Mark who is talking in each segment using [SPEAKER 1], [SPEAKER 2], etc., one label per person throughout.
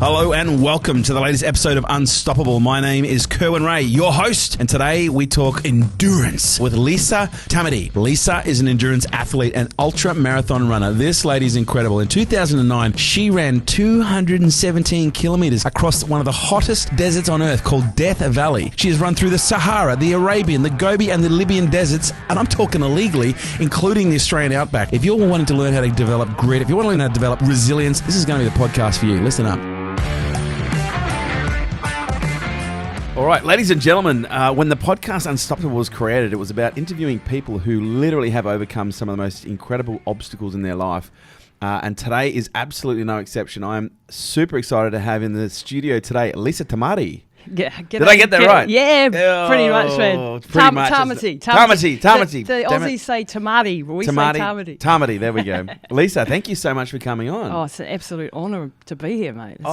[SPEAKER 1] Hello and welcome to the latest episode of Unstoppable. My name is Kerwin Ray, your host, and today we talk endurance with Lisa Tamati. Lisa is an endurance athlete and ultra marathon runner. This lady's incredible. In 2009, she ran 217 kilometers across one of the hottest deserts on earth called Death Valley. She has run through the Sahara, the Arabian, the Gobi, and the Libyan deserts, and I'm talking illegally, including the Australian outback. If you're wanting to learn how to develop grit, if you want to learn how to develop resilience, this is going to be the podcast for you. Listen up. All right, ladies and gentlemen, when the podcast Unstoppable was created, it was about interviewing people who literally have overcome some of the most incredible obstacles in their life. And today is absolutely no exception. I'm super excited to have in the studio today Lisa Tamati.
[SPEAKER 2] Did
[SPEAKER 1] I get that right?
[SPEAKER 2] Yeah, pretty much, man. Tamati. The Aussies say Tamati, but we say Tamati.
[SPEAKER 1] Tamati, there we go. Lisa, thank you so much for coming on.
[SPEAKER 2] Oh, it's an absolute honour to be here, mate. It's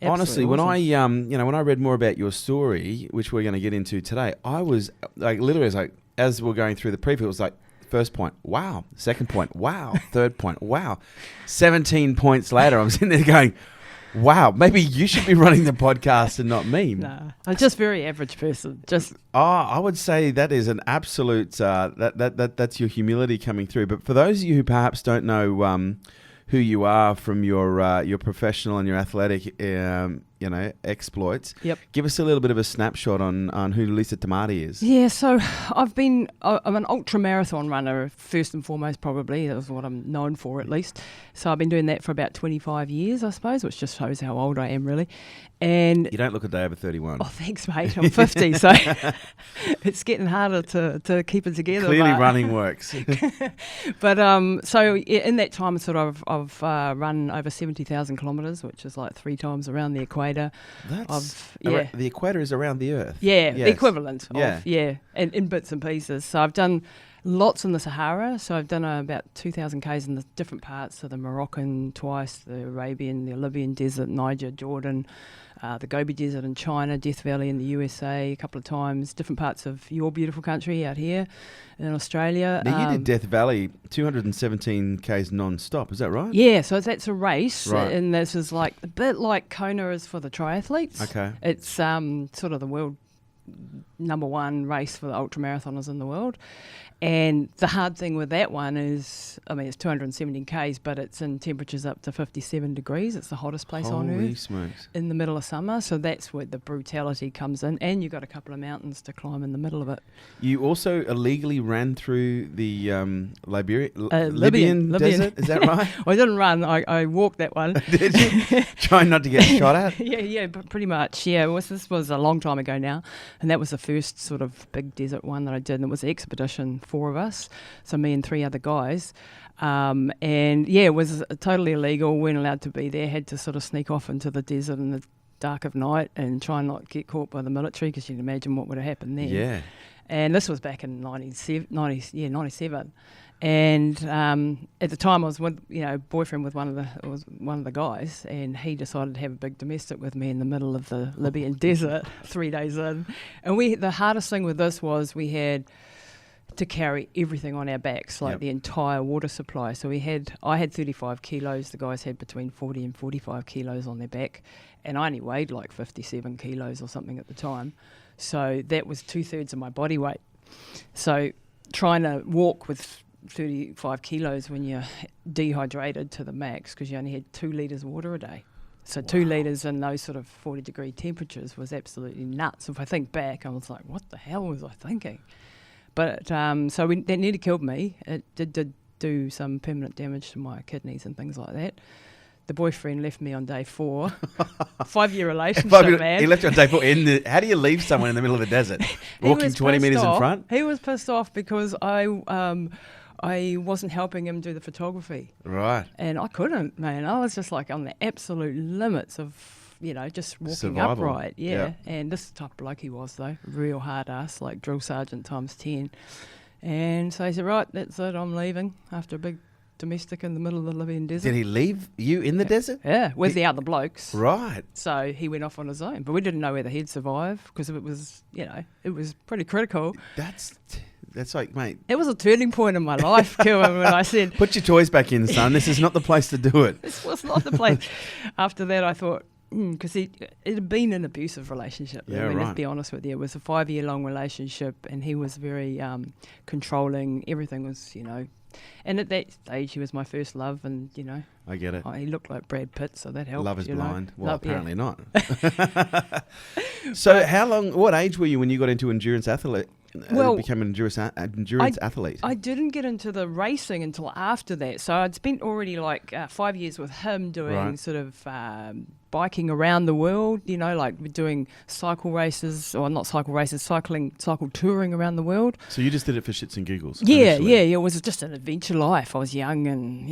[SPEAKER 1] honestly, when
[SPEAKER 2] awesome.
[SPEAKER 1] when I read more about your story, which we're going to get into today, I was like, literally, as we're going through the preview, it was like, first point, wow. Second point, wow. Third point, wow. 17 points later, I'm sitting there going, wow, maybe you should be running the podcast and not me.
[SPEAKER 2] No, I'm just a very average person.
[SPEAKER 1] I would say that is an absolute, that's your humility coming through. But for those of you who perhaps don't know who you are from your professional and your athletic exploits, give us a little bit of a snapshot on who Lisa Tamati is.
[SPEAKER 2] Yeah, so I'm an ultra marathon runner, first and foremost, probably. That was what I'm known for, at least. So I've been doing that for about 25 years, I suppose, which just shows how old I am, really. And
[SPEAKER 1] you don't look a day over 31.
[SPEAKER 2] Oh, thanks, mate. I'm 50, so it's getting harder to keep it together.
[SPEAKER 1] Clearly running works.
[SPEAKER 2] But so in that time, I've run over 70,000 kilometres, which is like 3 times around the equator.
[SPEAKER 1] The equator is around the Earth.
[SPEAKER 2] Yeah, yes. The equivalent of, and in bits and pieces. So I've done lots in the Sahara. So I've done about 2,000 Ks in the different parts. So the Moroccan twice, the Arabian, the Libyan desert, Niger, Jordan, the Gobi Desert in China, Death Valley in the USA a couple of times, different parts of your beautiful country out here in Australia.
[SPEAKER 1] Now, you did Death Valley 217 Ks non-stop, is that right?
[SPEAKER 2] Yeah, so that's a race,
[SPEAKER 1] right.
[SPEAKER 2] And this is like a bit like Kona is for the triathletes.
[SPEAKER 1] Okay.
[SPEAKER 2] It's sort of the world number one race for the ultramarathoners in the world. And the hard thing with that one is, it's 217 Ks, but it's in temperatures up to 57 degrees. It's the hottest place on Earth.
[SPEAKER 1] Holy smokes.
[SPEAKER 2] In the middle of summer. So that's where the brutality comes in. And you've got a couple of mountains to climb in the middle of it.
[SPEAKER 1] You also illegally ran through the Libyan desert, is that right?
[SPEAKER 2] I didn't run. I walked that one.
[SPEAKER 1] Did you? Trying not to get shot at?
[SPEAKER 2] Yeah, pretty much. Yeah, this was a long time ago now. And that was the first sort of big desert one that I did. And it was an expedition, 4 of us, so me and 3 other guys, and it was totally illegal. Weren't allowed to be there. Had to sort of sneak off into the desert in the dark of night and try and not get caught by the military, because you can imagine what would have happened there.
[SPEAKER 1] Yeah.
[SPEAKER 2] And this was back in 97. And at the time, I was with boyfriend with one of the guys, and he decided to have a big domestic with me in the middle of the Libyan desert 3 days in. And the hardest thing with this was we had to carry everything on our backs, like the entire water supply. So I had 35 kilos, the guys had between 40 and 45 kilos on their back, and I only weighed like 57 kilos or something at the time. So that was 2/3 of my body weight. So trying to walk with 35 kilos when you're dehydrated to the max, because you only had 2 litres of water a day. So 2 litres in those sort of 40-degree temperatures was absolutely nuts. If I think back, I was like, what the hell was I thinking? But so that nearly killed me. It did do some permanent damage to my kidneys and things like that. The boyfriend left me on day 4. 5-year relationship, man.
[SPEAKER 1] He left you on day 4. How do you leave someone in the middle of the desert? Walking 20 metres in front?
[SPEAKER 2] He was pissed off because I wasn't helping him do the photography.
[SPEAKER 1] Right.
[SPEAKER 2] And I couldn't, man. I was just like on the absolute limits of, just walking
[SPEAKER 1] survival.
[SPEAKER 2] Upright. Yeah. And this is the type of bloke he was, though. Real hard ass, like drill sergeant times 10. And so he said, right, that's it, I'm leaving after a big domestic in the middle of the Libyan desert.
[SPEAKER 1] Did he leave you in the desert?
[SPEAKER 2] Yeah, with the other blokes.
[SPEAKER 1] Right.
[SPEAKER 2] So he went off on his own. But we didn't know whether he'd survive, because it was, it was pretty critical.
[SPEAKER 1] That's like, mate.
[SPEAKER 2] It was a turning point in my life, Kerwin, when I said,
[SPEAKER 1] put your toys back in, son. This is not the place to do it.
[SPEAKER 2] This was not the place. After that, I thought, Because it had been an abusive relationship.
[SPEAKER 1] Yeah,
[SPEAKER 2] I mean,
[SPEAKER 1] right.
[SPEAKER 2] let's be honest with you. It was a 5-year-long relationship, and he was very controlling. Everything was, and at that stage, he was my first love, and,
[SPEAKER 1] I get it.
[SPEAKER 2] he looked like Brad Pitt, so that helped.
[SPEAKER 1] Love is blind. Well,
[SPEAKER 2] Love,
[SPEAKER 1] apparently not. So what age were you when you got into endurance athlete? Became an endurance athlete?
[SPEAKER 2] I didn't get into the racing until after that. So I'd spent already 5 years with him doing sort of biking around the world, like doing cycle touring around the world.
[SPEAKER 1] So you just did it for shits and giggles?
[SPEAKER 2] Yeah. It was just an adventure life. I was young and,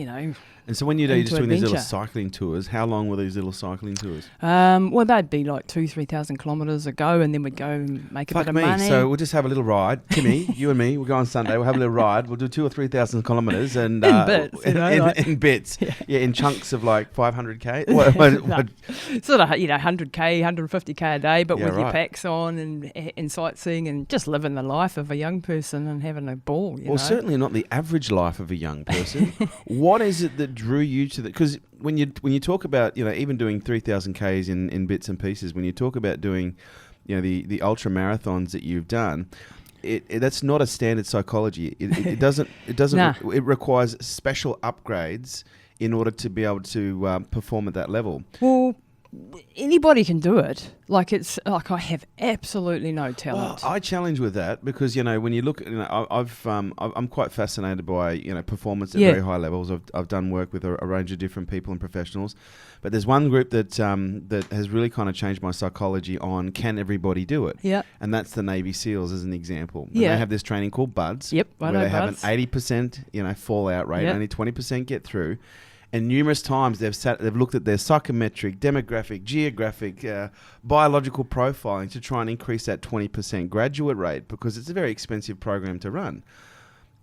[SPEAKER 1] And so when you're just doing these little
[SPEAKER 2] adventure.
[SPEAKER 1] cycling tours, how long were these little cycling tours?
[SPEAKER 2] Well, they'd be like 2,000-3,000 kilometres a go, and then we'd go and make a bit of money.
[SPEAKER 1] So we'll just have a little ride. Timmy, you and me, we'll go on Sunday, we'll have a little ride. We'll do 2,000 or 3,000 kilometres. And,
[SPEAKER 2] in bits.
[SPEAKER 1] In bits. Yeah, in chunks of like 500k.
[SPEAKER 2] Sort of, 100k, 150k a day, but with your
[SPEAKER 1] right.
[SPEAKER 2] packs on and sightseeing and just living the life of a young person and having a ball.
[SPEAKER 1] Well, certainly not the average life of a young person. What is it that drew you to that? Because when you talk about, even doing 3,000 Ks in bits and pieces, when you talk about doing, the ultra marathons that you've done, that's not a standard psychology. It doesn't.
[SPEAKER 2] Nah.
[SPEAKER 1] It requires special upgrades in order to be able to perform at that level.
[SPEAKER 2] Well, anybody can do it. It's like I have absolutely no talent.
[SPEAKER 1] Well, I challenge with that because when you look, I'm quite fascinated by performance at very high levels. I've done work with a range of different people and professionals, but there's one group that has really kind of changed my psychology on can everybody do it?
[SPEAKER 2] Yeah,
[SPEAKER 1] and that's the Navy SEALs as an example. And
[SPEAKER 2] yeah,
[SPEAKER 1] they have this training called BUDS.
[SPEAKER 2] Yep,
[SPEAKER 1] where they have an 80% fallout rate, only 20% get through. And numerous times they've looked at their psychometric, demographic, geographic, biological profiling to try and increase that 20% graduate rate because it's a very expensive program to run.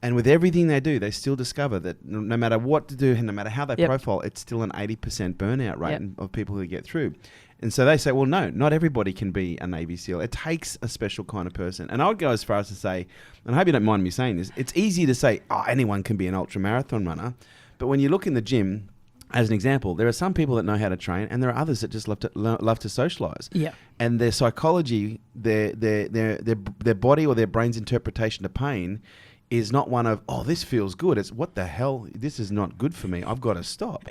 [SPEAKER 1] And with everything they do, they still discover that no matter what to do and no matter how they profile, it's still an 80% burnout rate of people who get through. And so they say, well, no, not everybody can be a Navy SEAL. It takes a special kind of person. And I would go as far as to say, and I hope you don't mind me saying this, it's easy to say, anyone can be an ultra marathon runner. But when you look in the gym, as an example, there are some people that know how to train, and there are others that just love to socialise.
[SPEAKER 2] Yeah.
[SPEAKER 1] And their psychology, their body or their brain's interpretation of pain is not one of, this feels good. It's, what the hell? This is not good for me. I've got to stop.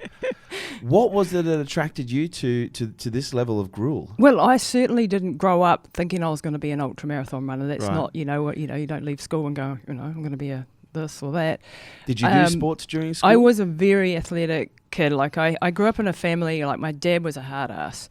[SPEAKER 1] What was it that attracted you to this level of gruel?
[SPEAKER 2] Well, I certainly didn't grow up thinking I was going to be an ultramarathon runner. That's not, you don't leave school and go, I'm going to be a this or that.
[SPEAKER 1] Did you do sports during school?
[SPEAKER 2] I was a very athletic kid. I grew up in a family, my dad was a hard ass.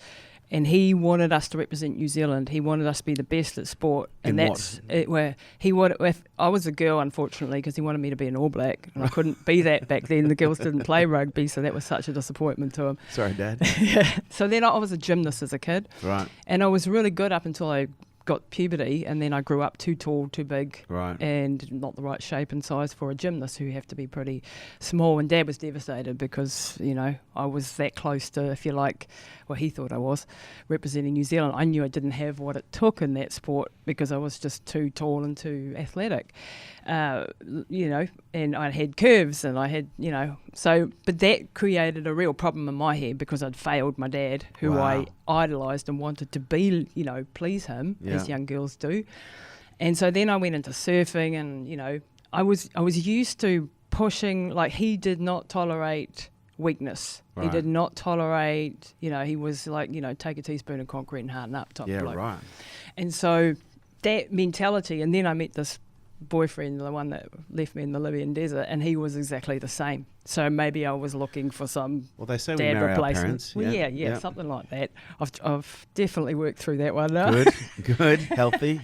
[SPEAKER 2] And he wanted us to represent New Zealand. He wanted us to be the best at sport. And that's it, where he would. If I was a girl, unfortunately, because he wanted me to be an All Black, and I couldn't be that back then. The girls didn't play rugby, so that was such a disappointment to him.
[SPEAKER 1] Sorry, Dad.
[SPEAKER 2] Yeah. So then I was a gymnast as a kid.
[SPEAKER 1] Right.
[SPEAKER 2] And I was really good up until I got puberty, and then I grew up too tall, too big, and not the right shape and size for a gymnast who have to be pretty small. And Dad was devastated because, I was that close to, if you like, well, he thought I was, representing New Zealand. I knew I didn't have what it took in that sport because I was just too tall and too athletic, and I had curves and I had, but that created a real problem in my head because I'd failed my dad, who I idolised and wanted to be, please him, as young girls do. And so then I went into surfing and, I was used to pushing, he did not tolerate weakness. Right. He did not tolerate, he was like, take a teaspoon of concrete and harden up type bloke. Right. And so that mentality, and then I met this boyfriend, the one that left me in the Libyan desert, and he was exactly the same. So maybe I was looking for some
[SPEAKER 1] they say
[SPEAKER 2] dad
[SPEAKER 1] we marry
[SPEAKER 2] replacement.
[SPEAKER 1] Our parents.
[SPEAKER 2] Well, yeah, something like that. I've definitely worked through that one now.
[SPEAKER 1] Good, healthy.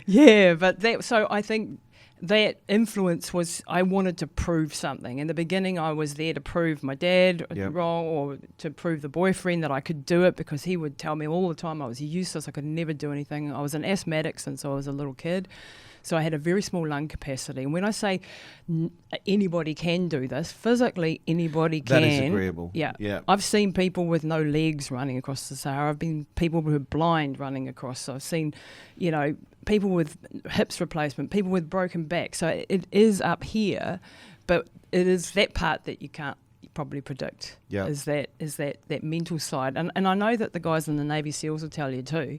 [SPEAKER 2] Yeah, but so I think that influence was, I wanted to prove something. In the beginning, I was there to prove my dad wrong, or to prove the boyfriend that I could do it, because he would tell me all the time I was useless, I could never do anything. I was an asthmatic since I was a little kid. So I had a very small lung capacity. And when I say anybody can do this, physically anybody can.
[SPEAKER 1] That is agreeable.
[SPEAKER 2] Yeah. I've seen people with no legs running across the Sahara. I've been people who are blind running across. So I've seen, people with hips replacement, people with broken back. So it is up here, but it is that part that you can't probably predict.
[SPEAKER 1] Yeah.
[SPEAKER 2] Is that mental side. And I know that the guys in the Navy SEALs will tell you too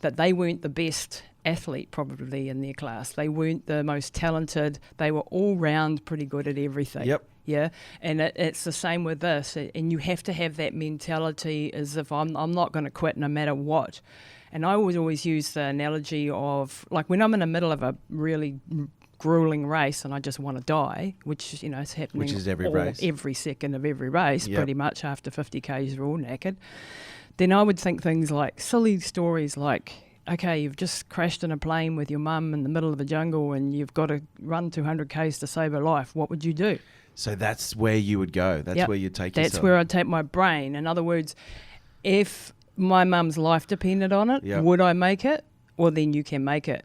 [SPEAKER 2] that they weren't the best athlete probably in their class. They weren't the most talented. They were all round pretty good at everything.
[SPEAKER 1] Yep.
[SPEAKER 2] Yeah, and it's the same with this. And you have to have that mentality as if I'm not going to quit no matter what. And I always use the analogy of, like, when I'm in the middle of a really grueling race and I just want to die, which, you know, is happening
[SPEAKER 1] Which is every
[SPEAKER 2] second of every race,
[SPEAKER 1] Yep.
[SPEAKER 2] pretty much after 50 Ks you're all knackered, then I would think things like silly stories like, okay, you've just crashed in a plane with your mum in the middle of the jungle and you've got to run 200 Ks to save her life. What would you do?
[SPEAKER 1] So that's where you would go. That's
[SPEAKER 2] Yep.
[SPEAKER 1] where you'd take
[SPEAKER 2] That's
[SPEAKER 1] yourself.
[SPEAKER 2] where I'd take my brain. In other words, if my mum's life depended on it,
[SPEAKER 1] Yep.
[SPEAKER 2] would I make it? Well, then you can make it,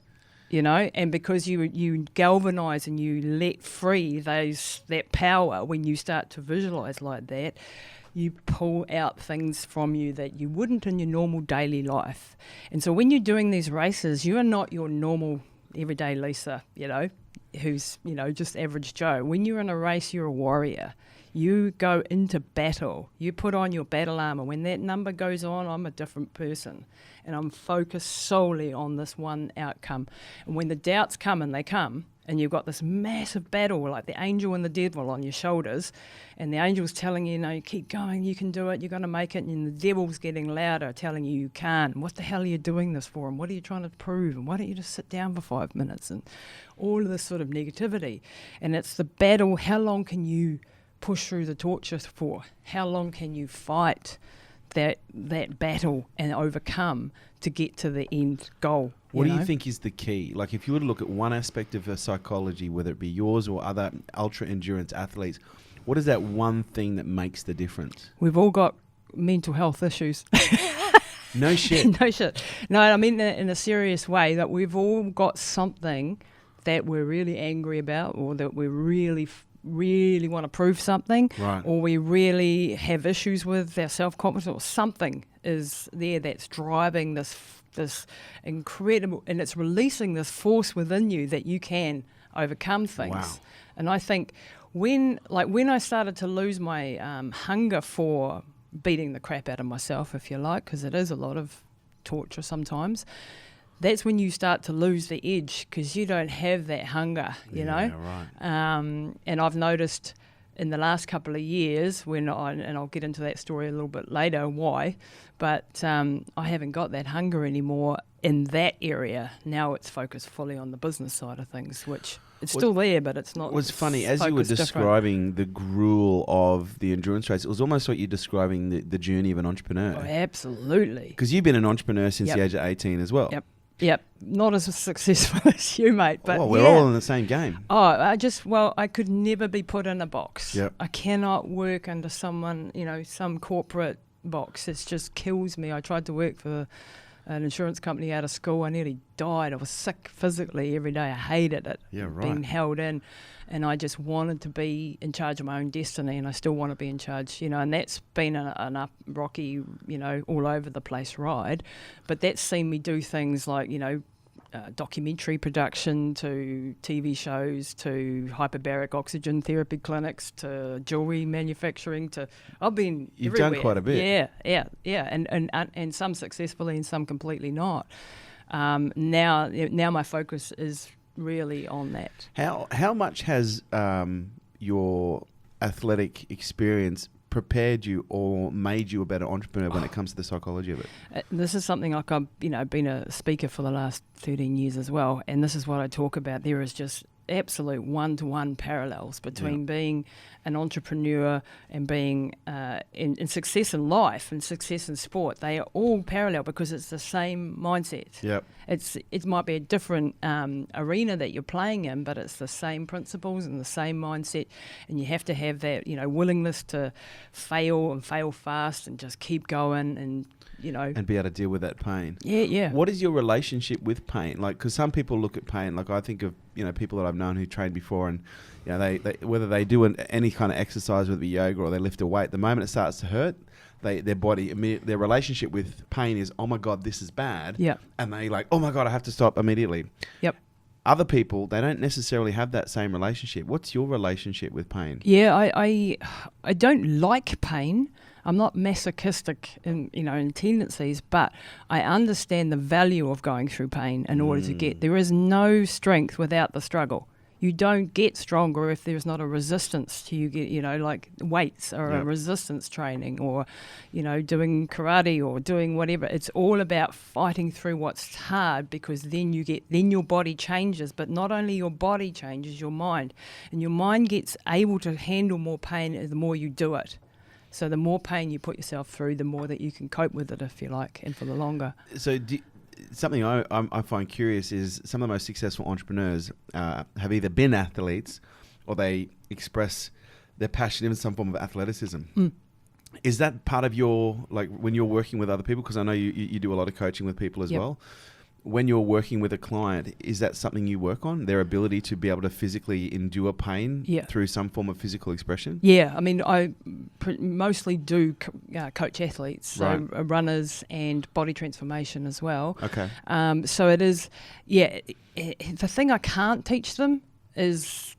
[SPEAKER 2] you know. And because you galvanise and you let free that power when you start to visualise like that, you pull out things from you that you wouldn't in your normal daily life. And so when you're doing these races, you are not your normal everyday Lisa, you know, who's, you know, just average Joe. When you're in a race, you're a warrior. You go into battle. You put on your battle armour. When that number goes on, I'm a different person. And I'm focused solely on this one outcome. And when the doubts come, and they come, and you've got this massive battle, like the angel and the devil on your shoulders, and the angel's telling you, no, you keep going, you can do it, you're going to make it, and the devil's getting louder, telling you can't. What the hell are you doing this for? And what are you trying to prove? And why don't you just sit down for 5 minutes? And all of this sort of negativity. And it's the battle. How long can you push through the torture for? How long can you fight that battle and overcome to get to the end goal?
[SPEAKER 1] What do you think is the key? Like, if you were to look at one aspect of psychology, whether it be yours or other ultra-endurance athletes, what is that one thing that makes the difference?
[SPEAKER 2] We've all got mental health issues.
[SPEAKER 1] No shit.
[SPEAKER 2] No shit. No, I mean in a serious way, that we've all got something that we're really angry about, or that we really want to prove something,
[SPEAKER 1] Right.
[SPEAKER 2] or we really have issues with our self-confidence, or something is there that's driving this incredible, and it's releasing this force within you that you can overcome things.
[SPEAKER 1] Wow.
[SPEAKER 2] And I think when I started to lose my hunger for beating the crap out of myself, if you like, because it is a lot of torture sometimes, that's when you start to lose the edge, because you don't have that hunger, you know.
[SPEAKER 1] Right.
[SPEAKER 2] And I've noticed in the last couple of years, and I'll get into that story a little bit later, why, but I haven't got that hunger anymore in that area. Now it's focused fully on the business side of things, which it's still there, but it's not.
[SPEAKER 1] It was funny, as you were describing the gruel of the endurance race, it was almost like you're describing the journey of an entrepreneur.
[SPEAKER 2] Oh, absolutely.
[SPEAKER 1] Because you've been an entrepreneur since the age of 18 as well.
[SPEAKER 2] Yep. Not as successful as you, mate. But
[SPEAKER 1] we're all in the same game.
[SPEAKER 2] Oh, I could never be put in a box.
[SPEAKER 1] Yep.
[SPEAKER 2] I cannot work under someone, you know, some corporate box. It just kills me. I tried to work for an insurance company out of school. I nearly died. I was sick physically every day. I hated it.
[SPEAKER 1] Yeah, right.
[SPEAKER 2] Being held in. And I just wanted to be in charge of my own destiny, and I still want to be in charge, you know, and that's been an up rocky, you know, all over the place ride. But that's seen me do things like, you know, documentary production to TV shows to hyperbaric oxygen therapy clinics to jewelry manufacturing to I've been
[SPEAKER 1] You've
[SPEAKER 2] everywhere.
[SPEAKER 1] done quite a bit.
[SPEAKER 2] Yeah. And some successfully and some completely not. Now my focus is really on that.
[SPEAKER 1] How much has your athletic experience prepared you or made you a better entrepreneur when it comes to the psychology of it?
[SPEAKER 2] This is something like I've been a speaker for the last 13 years as well, and this is what I talk about. There is just absolute one-to-one parallels between being an entrepreneur and being in success in life and success in sport. They are all parallel because it's the same mindset.
[SPEAKER 1] Yep.
[SPEAKER 2] It might be a different arena that you're playing in, but it's the same principles and the same mindset, and you have to have that, you know, willingness to fail and fail fast and just keep going and, you know.
[SPEAKER 1] And be able to deal with that pain.
[SPEAKER 2] Yeah.
[SPEAKER 1] What is your relationship with pain? Like, because some people look at pain, like I think of, you know, people that I've known who trained before, and, you know, they whether they do any kind of exercise, whether it be yoga or they lift a weight, the moment it starts to hurt, their body, their relationship with pain is, oh my God, this is bad.
[SPEAKER 2] Yeah.
[SPEAKER 1] And they like, oh my God, I have to stop immediately.
[SPEAKER 2] Yep.
[SPEAKER 1] other people, they don't necessarily have that same relationship. What's your relationship with pain?
[SPEAKER 2] Yeah, I don't like pain. I'm not masochistic in tendencies, but I understand the value of going through pain in order to get. There is no strength without the struggle. You don't get stronger if there's not a resistance to you get, like weights or a resistance training or, doing karate or doing whatever. It's all about fighting through what's hard, because then your body changes, but not only your body changes, your mind. And your mind gets able to handle more pain the more you do it. So the more pain you put yourself through, the more that you can cope with it, if you like, and for the longer.
[SPEAKER 1] So something I find curious is some of the most successful entrepreneurs have either been athletes or they express their passion in some form of athleticism. Is that part of your, like, when you're working with other people? Because I know you do a lot of coaching with people as well. When you're working with a client, is that something you work on? Their ability to be able to physically endure pain through some form of physical expression?
[SPEAKER 2] Yeah, I mean, I mostly do coach athletes, so runners and body transformation as well.
[SPEAKER 1] Okay.
[SPEAKER 2] So it is, the thing I can't teach them is,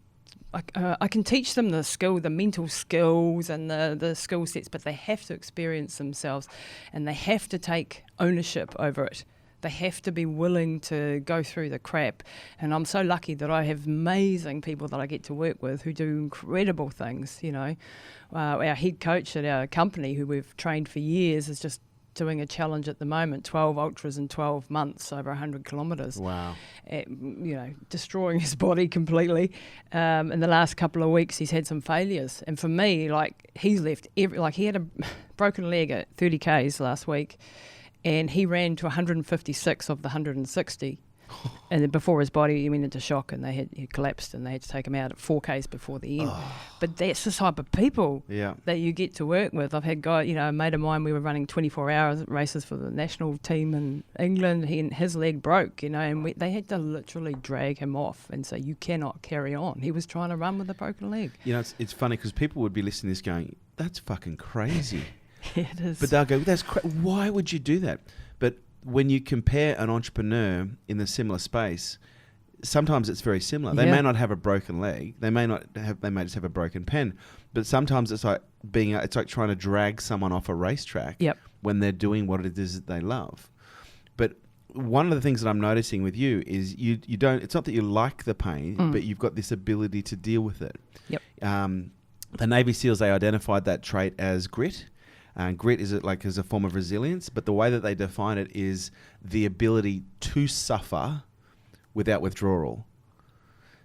[SPEAKER 2] I can teach them the mental skills and the skill sets, but they have to experience themselves and they have to take ownership over it. They have to be willing to go through the crap. And I'm so lucky that I have amazing people that I get to work with who do incredible things, Our head coach at our company, who we've trained for years, is just doing a challenge at the moment, 12 ultras in 12 months, over 100 kilometres.
[SPEAKER 1] Wow.
[SPEAKER 2] Destroying his body completely. In the last couple of weeks, he's had some failures. And for me, he's left he had a broken leg at 30 Ks last week. And he ran to 156 of the 160. And then before his body, he went into shock and he collapsed and they had to take him out at 4Ks before the end. But that's the type of people that you get to work with. I've had a mate of mine, we were running 24-hour races for the national team in England. His leg broke, and they had to literally drag him off and say, you cannot carry on. He was trying to run with a broken leg.
[SPEAKER 1] It's funny because people would be listening to this going, that's fucking crazy.
[SPEAKER 2] It is.
[SPEAKER 1] But they'll go, why would you do that? But when you compare an entrepreneur in a similar space, sometimes it's very similar. They may not have a broken leg. They may just have a broken pen. But sometimes it's like trying to drag someone off a racetrack when they're doing what it is that they love. But one of the things that I'm noticing with you is you don't. It's not that you like the pain, but you've got this ability to deal with it.
[SPEAKER 2] Yep.
[SPEAKER 1] The Navy SEALs, they identified that trait as grit. Grit is as a form of resilience, but the way that they define it is the ability to suffer without withdrawal.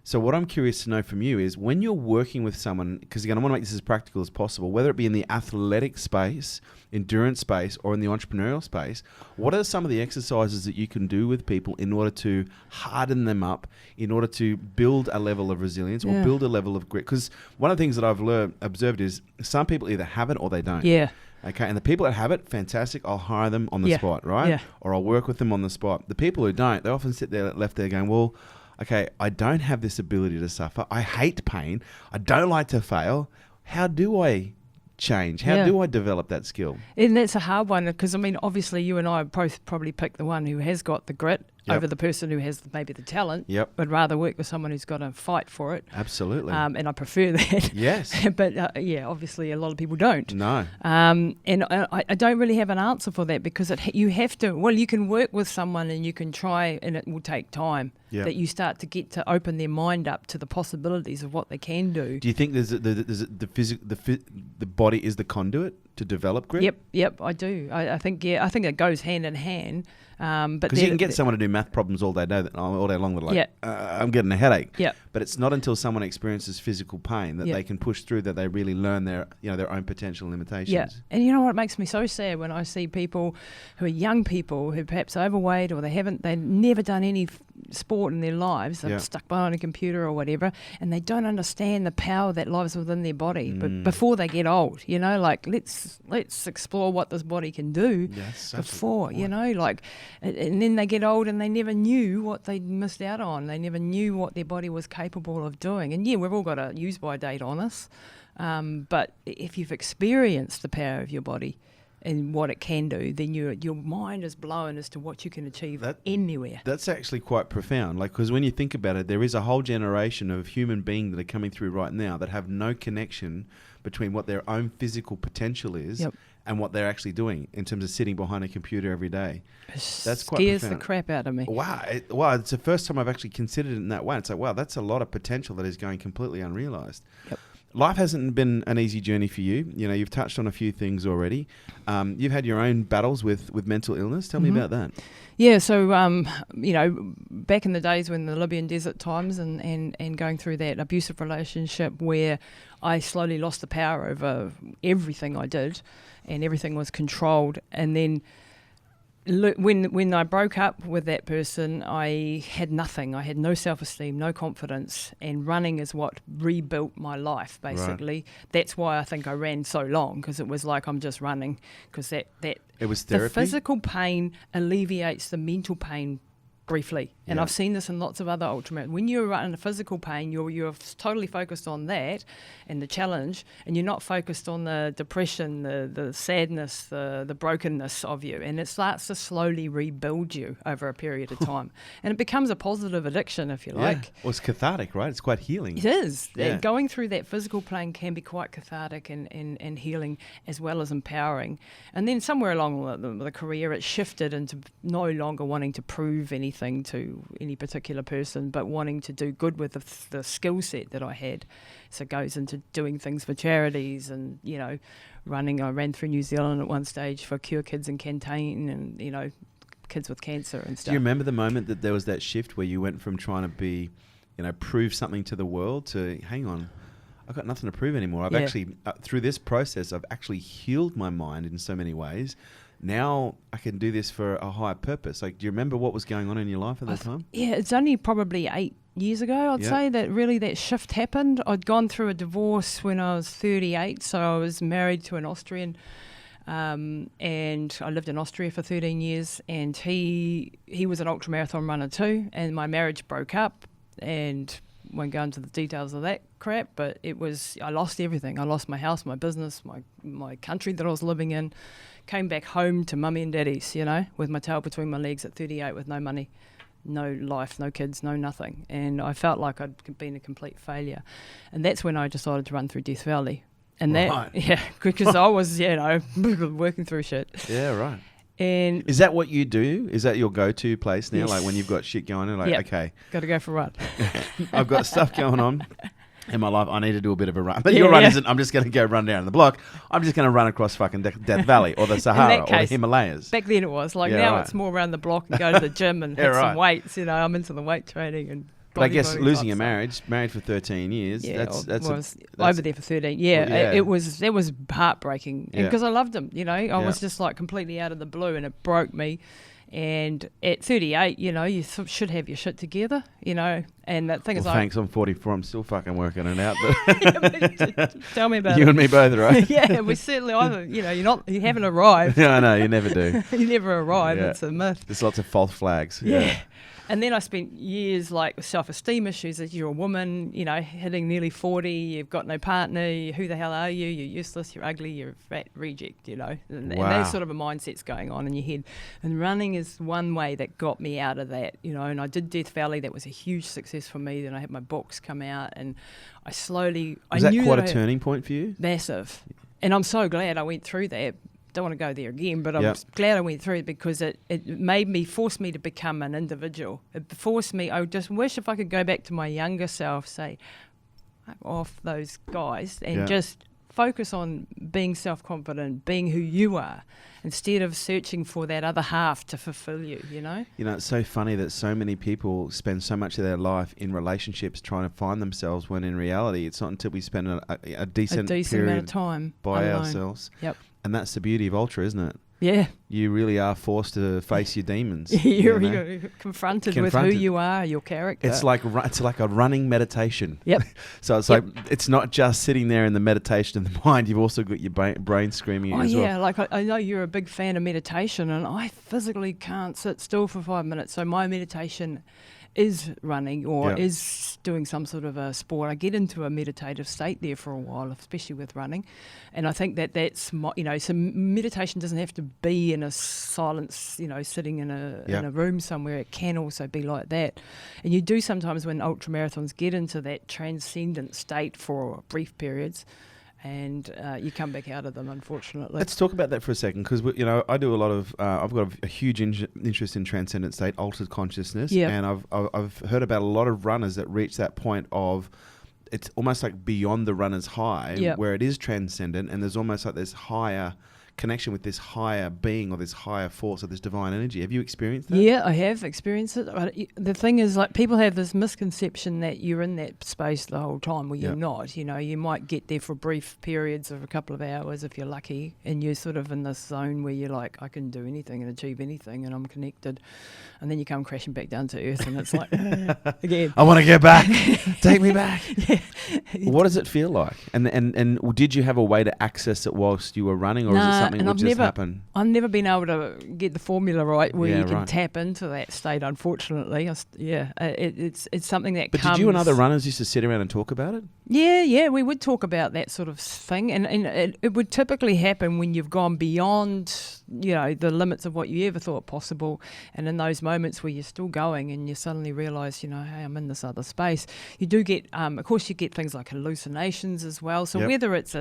[SPEAKER 1] So what I'm curious to know from you is when you're working with someone, because again, I want to make this as practical as possible, whether it be in the athletic space, endurance space, or in the entrepreneurial space, what are some of the exercises that you can do with people in order to harden them up, in order to build a level of resilience or build a level of grit? Because one of the things that I've observed is some people either have it or they don't.
[SPEAKER 2] Yeah.
[SPEAKER 1] Okay, and the people that have it, fantastic, I'll hire them on the spot, right?
[SPEAKER 2] Yeah.
[SPEAKER 1] Or I'll work with them on the spot. The people who don't, they often sit there left there going, well, okay, I don't have this ability to suffer. I hate pain. I don't like to fail. How do I change? How do I develop that skill?
[SPEAKER 2] And that's a hard one because, obviously you and I both probably pick the one who has got the grit over the person who has maybe the talent. Yep. Would rather work with someone who's got to fight for it.
[SPEAKER 1] Absolutely.
[SPEAKER 2] And I prefer that.
[SPEAKER 1] Yes.
[SPEAKER 2] But obviously a lot of people don't.
[SPEAKER 1] No.
[SPEAKER 2] And I don't really have an answer for that because you have to, you can work with someone and you can try and it will take time. That you start to get to open their mind up to the possibilities of what they can do.
[SPEAKER 1] Do you think the body is the conduit to develop grit?
[SPEAKER 2] Yep, I do. I think it goes hand in hand.
[SPEAKER 1] Because you can get someone to do math problems all day long with I'm getting a headache.
[SPEAKER 2] Yeah.
[SPEAKER 1] But it's not until someone experiences physical pain that they can push through, that they really learn their own potential limitations.
[SPEAKER 2] Yeah. And you know what makes me so sad when I see people who are young people who perhaps are overweight or they've never done any sport in their lives, they're stuck behind a computer or whatever, and they don't understand the power that lies within their body. But before they get old, let's explore what this body can do before, and then they get old and they never knew what they missed out on. They never knew what their body was capable of doing. And we've all got a use-by date on us, but if you've experienced the power of your body, and what it can do, then your mind is blown as to what you can achieve anywhere.
[SPEAKER 1] That's actually quite profound. Like, because when you think about it, there is a whole generation of human beings that are coming through right now that have no connection between what their own physical potential is and what they're actually doing in terms of sitting behind a computer every day. That's quite
[SPEAKER 2] scares
[SPEAKER 1] profound.
[SPEAKER 2] The crap out of me.
[SPEAKER 1] Wow. It's the first time I've actually considered it in that way. It's like, wow, that's a lot of potential that is going completely unrealized.
[SPEAKER 2] Yep.
[SPEAKER 1] Life hasn't been an easy journey for you. You know, you've touched on a few things already. You've had your own battles with mental illness. Tell me about that.
[SPEAKER 2] Yeah, so, back in the days when the Libyan desert times and going through that abusive relationship where I slowly lost the power over everything I did and everything was controlled. And then when I broke up with that person, I had nothing. I had no self-esteem, no confidence, and running is what rebuilt my life, basically. Right. That's why I think I ran so long, because it was like I'm just running, because that
[SPEAKER 1] it was therapy.
[SPEAKER 2] The physical pain alleviates the mental pain briefly. And I've seen this in lots of other ultramarathons. When you're in a physical pain, you're totally focused on that and the challenge, and you're not focused on the depression, the sadness, the brokenness of you. And it starts to slowly rebuild you over a period of time. And it becomes a positive addiction, if you like.
[SPEAKER 1] Well, it's cathartic, right? It's quite healing.
[SPEAKER 2] It is. Yeah. Going through that physical pain can be quite cathartic and healing, as well as empowering. And then somewhere along the career, it shifted into no longer wanting to prove anything to any particular person, but wanting to do good with the skill set that I had. So it goes into doing things for charities and, running. I ran through New Zealand at one stage for Cure Kids in Canteen and, kids with cancer and stuff.
[SPEAKER 1] Do you remember the moment that there was that shift where you went from trying to be, prove something to the world to, hang on, I've got nothing to prove anymore. I've actually, through this process, I've actually healed my mind in so many ways. Now I can do this for a higher purpose. Like, do you remember what was going on in your life at that time?
[SPEAKER 2] Yeah, it's only probably 8 years ago, I'd say, that really that shift happened. I'd gone through a divorce when I was 38, so I was married to an Austrian, and I lived in Austria for 13 years, and he was an ultramarathon runner too, and my marriage broke up, and won't go into the details of that crap, but I lost everything. I lost my house, my business, my country that I was living in. Came back home to mummy and daddy's, with my tail between my legs at 38 with no money, no life, no kids, no nothing. And I felt like I'd been a complete failure. And that's when I decided to run through Death Valley. And because I was, working through shit.
[SPEAKER 1] Yeah, right.
[SPEAKER 2] And
[SPEAKER 1] is that what you do? Is that your go-to place now? Yes. Like when you've got shit going on, okay.
[SPEAKER 2] Got to go for a run.
[SPEAKER 1] I've got stuff going on in my life. I need to do a bit of a run. But your run isn't, I'm just going to go run down the block. I'm just going to run across fucking Death Valley or the Sahara or the Himalayas.
[SPEAKER 2] Back then it was. Now it's more around the block and go to the gym and hit some weights. I'm into the weight training and
[SPEAKER 1] but I guess losing a marriage, married for 13 years, that's
[SPEAKER 2] over there for 13. It was heartbreaking because I loved him. I was just like completely out of the blue, and it broke me. And at 38, you should have your shit together, And that thing is,
[SPEAKER 1] thanks. I'm 44. I'm still fucking working it out. But
[SPEAKER 2] tell me about
[SPEAKER 1] you and me both, right?
[SPEAKER 2] Yeah, we certainly either. You haven't arrived.
[SPEAKER 1] Yeah, I know. You never do.
[SPEAKER 2] You never arrive. Yeah. It's a myth.
[SPEAKER 1] There's lots of false flags.
[SPEAKER 2] Yeah. And then I spent years with self-esteem issues. As you're a woman, hitting nearly 40, you've got no partner. Who the hell are you? You're useless. You're ugly. You're a fat reject. And that sort of a mindset's going on in your head. And running is one way that got me out of that. And I did Death Valley. That was a huge success for me. Then I had my books come out, and I slowly.
[SPEAKER 1] Was that quite a turning point for you?
[SPEAKER 2] Massive. And I'm so glad I went through that. Don't want to go there again, but I'm glad I went through it because it forced me to become an individual. It forced me, I just wish if I could go back to my younger self, say, fuck off those guys and just focus on being self-confident, being who you are, instead of searching for that other half to fulfill you,
[SPEAKER 1] it's so funny that so many people spend so much of their life in relationships trying to find themselves when in reality it's not until we spend a decent
[SPEAKER 2] amount of time
[SPEAKER 1] by
[SPEAKER 2] alone.
[SPEAKER 1] Ourselves.
[SPEAKER 2] Yep.
[SPEAKER 1] And that's the beauty of Ultra, isn't it?
[SPEAKER 2] Yeah.
[SPEAKER 1] You really are forced to face your demons.
[SPEAKER 2] You're confronted with who you are, your character.
[SPEAKER 1] It's like a running meditation.
[SPEAKER 2] Yep.
[SPEAKER 1] So it's like it's not just sitting there in the meditation of the mind. You've also got your brain screaming as well.
[SPEAKER 2] Yeah, like I know you're a big fan of meditation, and I physically can't sit still for 5 minutes. So my meditation is running or
[SPEAKER 1] Yeah.
[SPEAKER 2] is doing some sort of a sport, I get into a meditative state there for a while, especially with running. And I think that's, so meditation doesn't have to be in a silence, sitting in a room somewhere. It can also be like that. And you do sometimes when ultramarathons get into that transcendent state for brief periods, and you come back out of them, unfortunately.
[SPEAKER 1] Let's talk about that for a second, because I do a lot of. I've got a huge interest in transcendent state, altered consciousness, and I've heard about a lot of runners that reach that point of. It's almost like beyond the runner's high, where it is transcendent, and there's almost like this higher connection with this higher being or this higher force or this divine energy. Have you experienced that?
[SPEAKER 2] Yeah, I have experienced it. But the thing is, like, people have this misconception that you're in that space the whole time. Well, you're not. You might get there for brief periods of a couple of hours if you're lucky, and you're sort of in this zone where you're like, I can do anything and achieve anything, and I'm connected. And then you come crashing back down to earth, and it's like, again.
[SPEAKER 1] I want to get back. Take me back. What does it feel like? And did you have a way to access it whilst you were running, or is it something that just happened?
[SPEAKER 2] I've never been able to get the formula right where you can tap into that state, unfortunately. It's something that
[SPEAKER 1] But
[SPEAKER 2] comes...
[SPEAKER 1] did you and other runners used to sit around and talk about it?
[SPEAKER 2] Yeah, we would talk about that sort of thing. And it would typically happen when you've gone beyond, the limits of what you ever thought possible. And in those moments where you're still going and you suddenly realise, hey, I'm in this other space. You do get, of course, you get things like hallucinations as well. So whether it's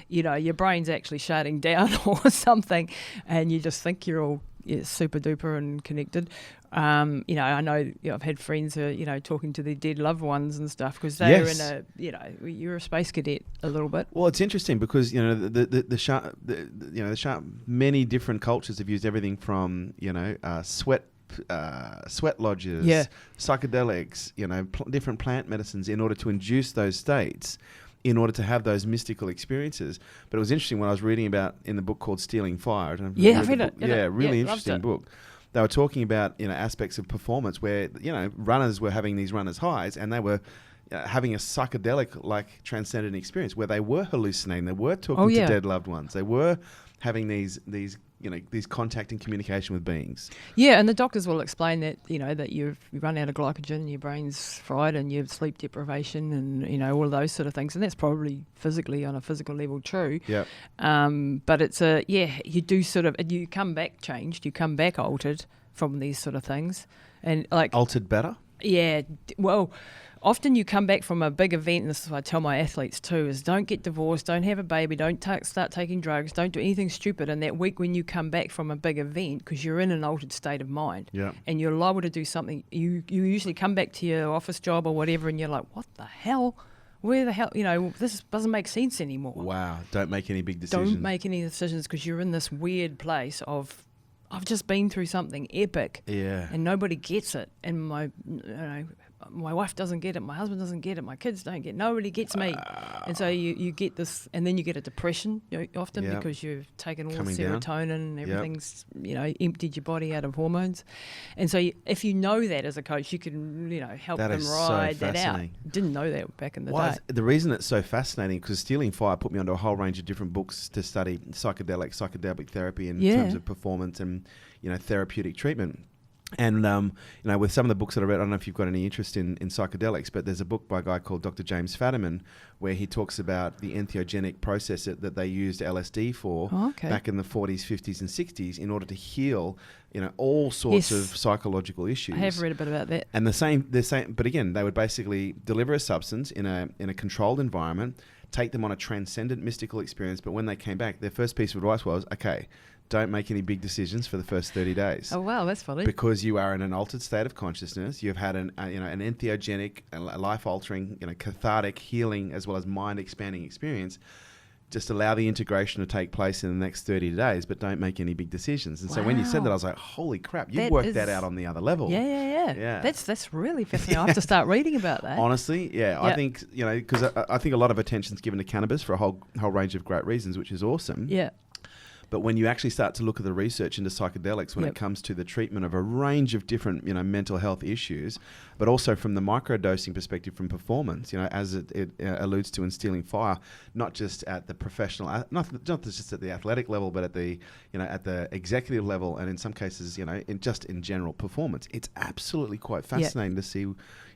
[SPEAKER 2] your brain's actually shutting down or something, and you just think you're all super duper and connected. I know I've had friends who are, talking to their dead loved ones and stuff, because they're in you're a space cadet a little bit.
[SPEAKER 1] Well, it's interesting because the sharp many different cultures have used everything from sweat lodges, psychedelics, different plant medicines in order to induce those states, in order to have those mystical experiences. But it was interesting when I was reading about in the book called Stealing Fire.
[SPEAKER 2] I've read it.
[SPEAKER 1] Really interesting book. They were talking about aspects of performance where runners were having these runners' highs, and they were having a psychedelic like transcendent experience where they were hallucinating, they were talking to dead loved ones, they were having these contact and communication with beings. Yeah,
[SPEAKER 2] and the doctors will explain that, that you run out of glycogen, your brain's fried, and you have sleep deprivation, and all of those sort of things, and that's probably physically on a physical level true. Yeah. But it's you do sort of, you come back changed, you come back altered from these sort of things, and like
[SPEAKER 1] altered better.
[SPEAKER 2] Yeah. Well, often you come back from a big event, and this is what I tell my athletes too, is don't get divorced, don't have a baby, don't start taking drugs, don't do anything stupid in that week when you come back from a big event, because you're in an altered state of mind. Yeah. And you're liable to do something. You usually come back to your office job or whatever, and you're like, what the hell? Where the hell, this doesn't make sense anymore.
[SPEAKER 1] Wow. Don't make any big decisions.
[SPEAKER 2] Don't make any decisions, because you're in this weird place of, I've just been through something epic. Yeah. And nobody gets it. And my wife doesn't get it, my husband doesn't get it, my kids don't get it, nobody gets me. And so you get this, and then you get a depression often because you've taken all the serotonin and everything's, emptied your body out of hormones. And so if you know that as a coach, you can, help them ride that out. Didn't know that back in the day.
[SPEAKER 1] The reason it's so fascinating, because Stealing Fire put me onto a whole range of different books to study psychedelic therapy in terms of performance and, therapeutic treatment. And, with some of the books that I read, I don't know if you've got any interest in psychedelics, but there's a book by a guy called Dr. James Fadiman where he talks about the entheogenic process that they used LSD for back in the 40s, 50s and 60s in order to heal, all sorts of psychological issues.
[SPEAKER 2] I have read a bit about that.
[SPEAKER 1] And the same, but again, they would basically deliver a substance in a controlled environment, take them on a transcendent mystical experience, but when they came back, their first piece of advice was, okay, don't make any big decisions for the first 30 days.
[SPEAKER 2] Oh, wow, that's funny.
[SPEAKER 1] Because you are in an altered state of consciousness. You've had an entheogenic, life-altering, cathartic, healing, as well as mind-expanding experience. Just allow the integration to take place in the next 30 days, but don't make any big decisions. And so when you said that, I was like, holy crap, you've worked that out on the other level.
[SPEAKER 2] Yeah. That's really fascinating. I have to start reading about that.
[SPEAKER 1] Honestly, I think, because I think a lot of attention's given to cannabis for a whole range of great reasons, which is awesome.
[SPEAKER 2] Yeah.
[SPEAKER 1] But when you actually start to look at the research into psychedelics when it comes to the treatment of a range of different, mental health issues, but also from the microdosing perspective from performance, as it alludes to in Stealing Fire, not just at the professional, not just at the athletic level, but at the, at the executive level, and in some cases, in general performance. It's absolutely quite fascinating to see,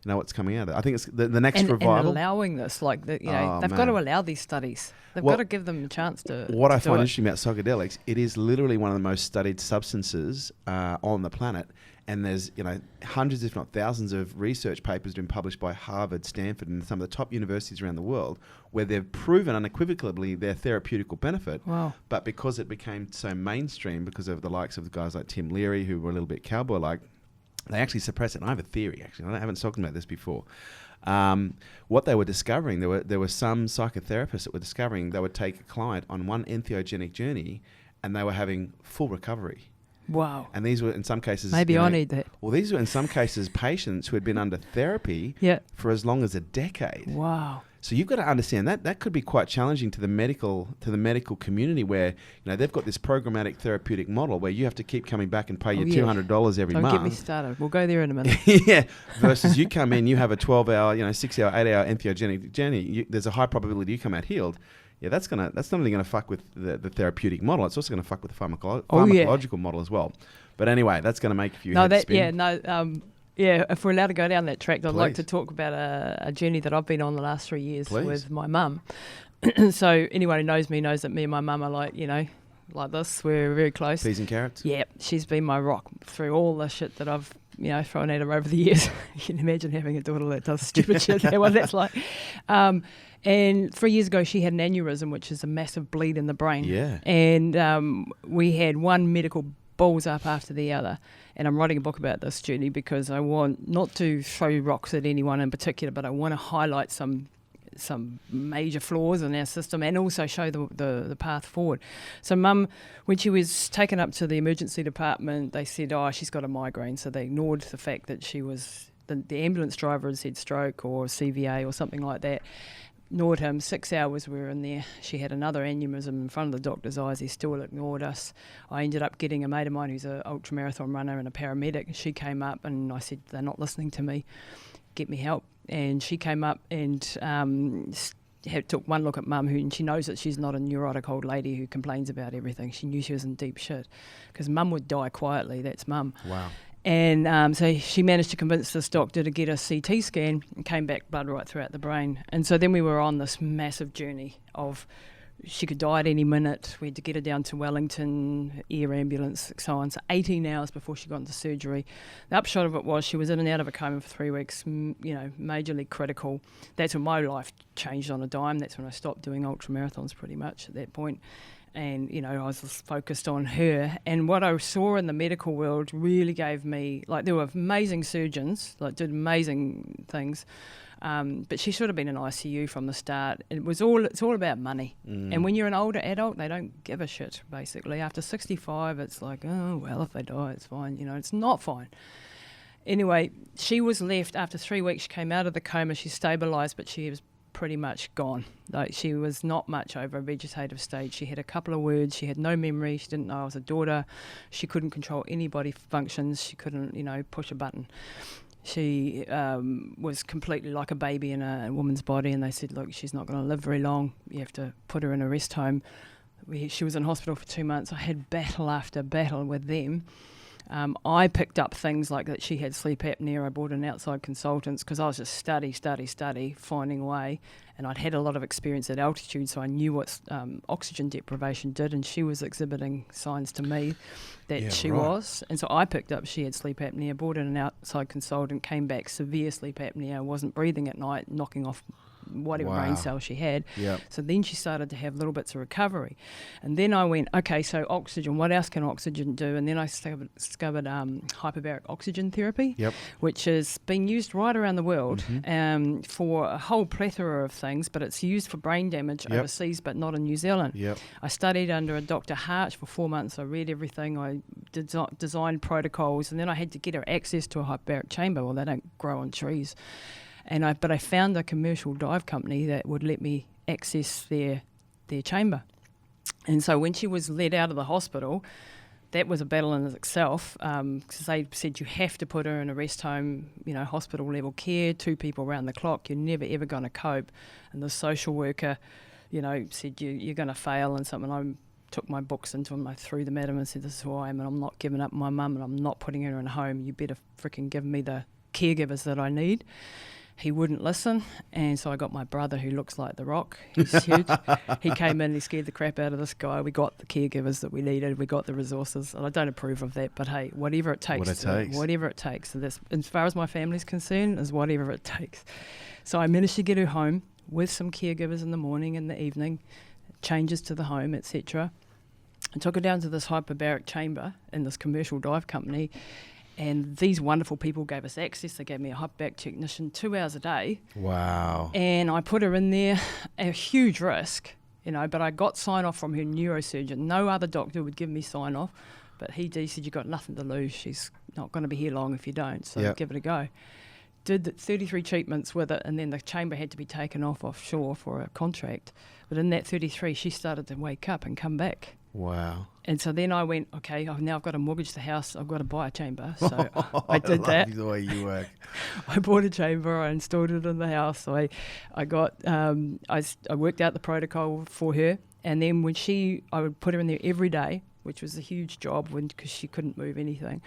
[SPEAKER 1] what's coming out of it. I think it's the next revival.
[SPEAKER 2] And allowing this, they've got to allow these studies. They've got to give them a chance to.
[SPEAKER 1] What I find interesting about psychedelics, it is literally one of the most studied substances on the planet. And there's, hundreds, if not thousands, of research papers been published by Harvard, Stanford, and some of the top universities around the world, where they've proven unequivocally their therapeutical benefit.
[SPEAKER 2] Wow. But
[SPEAKER 1] because it became so mainstream, because of the likes of the guys like Tim Leary, who were a little bit cowboy-like, they actually suppress it. And I have a theory, actually. I haven't spoken about this before. What they were discovering, there were some psychotherapists that were discovering they would take a client on one entheogenic journey, and they were having full recovery.
[SPEAKER 2] Wow.
[SPEAKER 1] And these were, in some cases...
[SPEAKER 2] Maybe I need that.
[SPEAKER 1] Well, these were, in some cases, patients who had been under therapy for as long as a decade.
[SPEAKER 2] Wow.
[SPEAKER 1] So you've got to understand that could be quite challenging to the medical community, where they've got this programmatic therapeutic model where you have to keep coming back and pay your $200 every month.
[SPEAKER 2] Don't get me started. We'll go there in a minute.
[SPEAKER 1] Yeah. Versus you come in, you have a 12-hour, 6-hour, 8-hour entheogenic journey. There's a high probability you come out healed. Yeah, that's not only going to fuck with the therapeutic model. It's also going to fuck with the pharmacological model as well. But anyway, that's going to make a few heads spin.
[SPEAKER 2] If we're allowed to go down that track, I'd like to talk about a journey that I've been on the last 3 years with my mum. So anyone who knows me knows that me and my mum are like this. We're very close.
[SPEAKER 1] Peas and carrots?
[SPEAKER 2] Yeah, she's been my rock through all the shit that I've thrown at her over the years. You can imagine having a daughter that does stupid shit. What that's like. And 3 years ago, she had an aneurysm, which is a massive bleed in the brain.
[SPEAKER 1] Yeah.
[SPEAKER 2] And we had one medical balls up after the other. And I'm writing a book about this journey because I want not to throw rocks at anyone in particular, but I want to highlight some major flaws in our system and also show the path forward. So Mum, when she was taken up to the emergency department, they said, she's got a migraine. So they ignored the fact that she was, the ambulance driver had said stroke or CVA or something like that. Ignored him. 6 hours we were in there. She had another aneurysm in front of the doctor's eyes. He still ignored us. I ended up getting a mate of mine who's an ultramarathon runner and a paramedic. She came up and I said, they're not listening to me. Get me help. And she came up and took one look at Mum, and she knows that she's not a neurotic old lady who complains about everything. She knew she was in deep shit because Mum would die quietly. That's Mum.
[SPEAKER 1] Wow.
[SPEAKER 2] And so she managed to convince this doctor to get a CT scan and came back blood right throughout the brain. And so then we were on this massive journey of she could die at any minute. We had to get her down to Wellington, air ambulance, so on. So 18 hours before she got into surgery. The upshot of it was she was in and out of a coma for 3 weeks, majorly critical. That's when my life changed on a dime. That's when I stopped doing ultramarathons pretty much at that point. And, I was focused on her. And what I saw in the medical world really gave me, there were amazing surgeons, did amazing things. But she should have been in ICU from the start. It's all about money. And when you're an older adult, they don't give a shit, basically. After 65, it's like, oh, well, if they die, it's fine. It's not fine. Anyway, she was left after 3 weeks. She came out of the coma. She stabilised, but she was pretty much gone. She was not much over a vegetative stage. She had a couple of words. She had no memory. She didn't know I was a daughter. She couldn't control any body functions. She couldn't, push a button. She was completely like a baby in a woman's body, and they said, look, she's not going to live very long. You have to put her in a rest home. She was in hospital for 2 months. I had battle after battle with them. I picked up things like that she had sleep apnea. I brought in outside consultants because I was just study, finding a way. And I'd had a lot of experience at altitude, so I knew what oxygen deprivation did, and she was exhibiting signs to me that she was. And so I picked up she had sleep apnea, brought in an outside consultant, came back severe sleep apnea, wasn't breathing at night, knocking off whatever brain cells she had.
[SPEAKER 1] Yep.
[SPEAKER 2] So then she started to have little bits of recovery. And then I went, okay, so oxygen, what else can oxygen do? And then I discovered hyperbaric oxygen therapy, which has been used right around the world for a whole plethora of things, but it's used for brain damage overseas, but not in New Zealand. I studied under a Dr. Hart for 4 months. I read everything. I designed protocols, and then I had to get her access to a hyperbaric chamber. Well, they don't grow on trees. But I found a commercial dive company that would let me access their chamber. And so when she was let out of the hospital, that was a battle in itself, because they said you have to put her in a rest home, hospital level care, 2 people around the clock. You're never ever going to cope. And the social worker, said you're going to fail and something. I took my books into him. I threw them at him and said, this is who I am, and I'm not giving up my mum, and I'm not putting her in a home. You better freaking give me the caregivers that I need. He wouldn't listen, and so I got my brother, who looks like The Rock. He's huge. He came in, he scared the crap out of this guy. We got the caregivers that we needed. We got the resources. And I don't approve of that, but hey, whatever it takes. Whatever it takes. So that's, as far as my family's concerned, is whatever it takes. So I managed to get her home with some caregivers in the morning and the evening, changes to the home, etc. I took her down to this hyperbaric chamber in this commercial dive company. And these wonderful people gave us access. They gave me a hyperbaric technician 2 hours a day.
[SPEAKER 1] Wow.
[SPEAKER 2] And I put her in there, a huge risk, but I got sign-off from her neurosurgeon. No other doctor would give me sign-off. But he said, you've got nothing to lose. She's not going to be here long if you don't. So give it a go. Did the 33 treatments with it, and then the chamber had to be taken offshore for a contract. But in that 33, she started to wake up and come back.
[SPEAKER 1] Wow.
[SPEAKER 2] And so then I went, okay, now I've got to mortgage the house. I've got to buy a chamber. So I did that.
[SPEAKER 1] The way you work.
[SPEAKER 2] I bought a chamber. I installed it in the house. So I worked out the protocol for her. And then I would put her in there every day, which was a huge job because she couldn't move anything.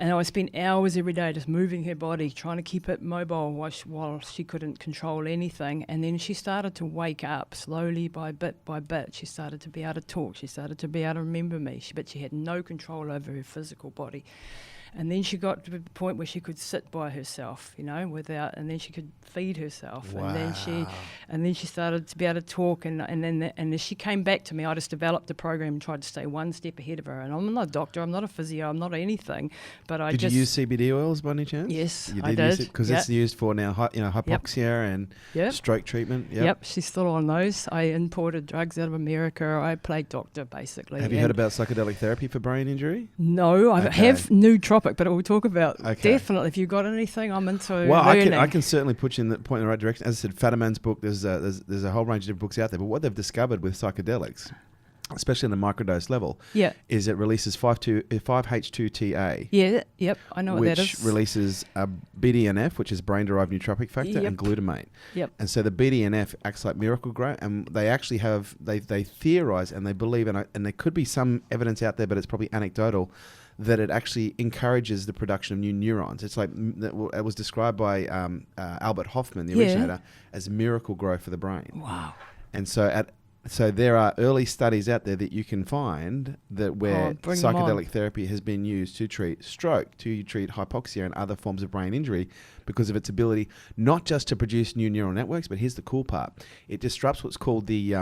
[SPEAKER 2] And I spent hours every day just moving her body, trying to keep it mobile while she couldn't control anything. And then she started to wake up slowly by bit. She started to be able to talk. She started to be able to remember me. But she had no control over her physical body. And then she got to the point where she could sit by herself, without, and then she could feed herself.
[SPEAKER 1] Wow.
[SPEAKER 2] And then she started to be able to talk. And as she came back to me, I just developed a program and tried to stay one step ahead of her. And I'm not a doctor, I'm not a physio, I'm not anything. But
[SPEAKER 1] Did you use CBD oils by any chance?
[SPEAKER 2] Yes,
[SPEAKER 1] you
[SPEAKER 2] I
[SPEAKER 1] did. Use it because it's used for now, hypoxia and stroke treatment.
[SPEAKER 2] Yep, she's still on those. I imported drugs out of America. I played doctor basically.
[SPEAKER 1] Have you heard about psychedelic therapy for brain injury?
[SPEAKER 2] No, I have nootropic, but we'll talk about definitely. If you've got anything, I'm into learning.
[SPEAKER 1] I can certainly put you in the point in the right direction. As I said, Fadiman's book, there's a whole range of different books out there, but what they've discovered with psychedelics, especially in the microdose level, is it releases 5-HT2A.
[SPEAKER 2] Yeah, yep, I know what that is.
[SPEAKER 1] Which releases a BDNF, which is brain-derived nootropic factor, and glutamate.
[SPEAKER 2] Yep.
[SPEAKER 1] And so the BDNF acts like miracle grow, and they actually have, they theorize and they believe, and there could be some evidence out there, but it's probably anecdotal, that it actually encourages the production of new neurons. It's like, it was described by Albert Hoffman, the originator, as miracle grow for the brain.
[SPEAKER 2] Wow.
[SPEAKER 1] And so there are early studies out there that you can find that where psychedelic therapy has been used to treat stroke, to treat hypoxia and other forms of brain injury because of its ability not just to produce new neural networks, but here's the cool part. It disrupts what's called the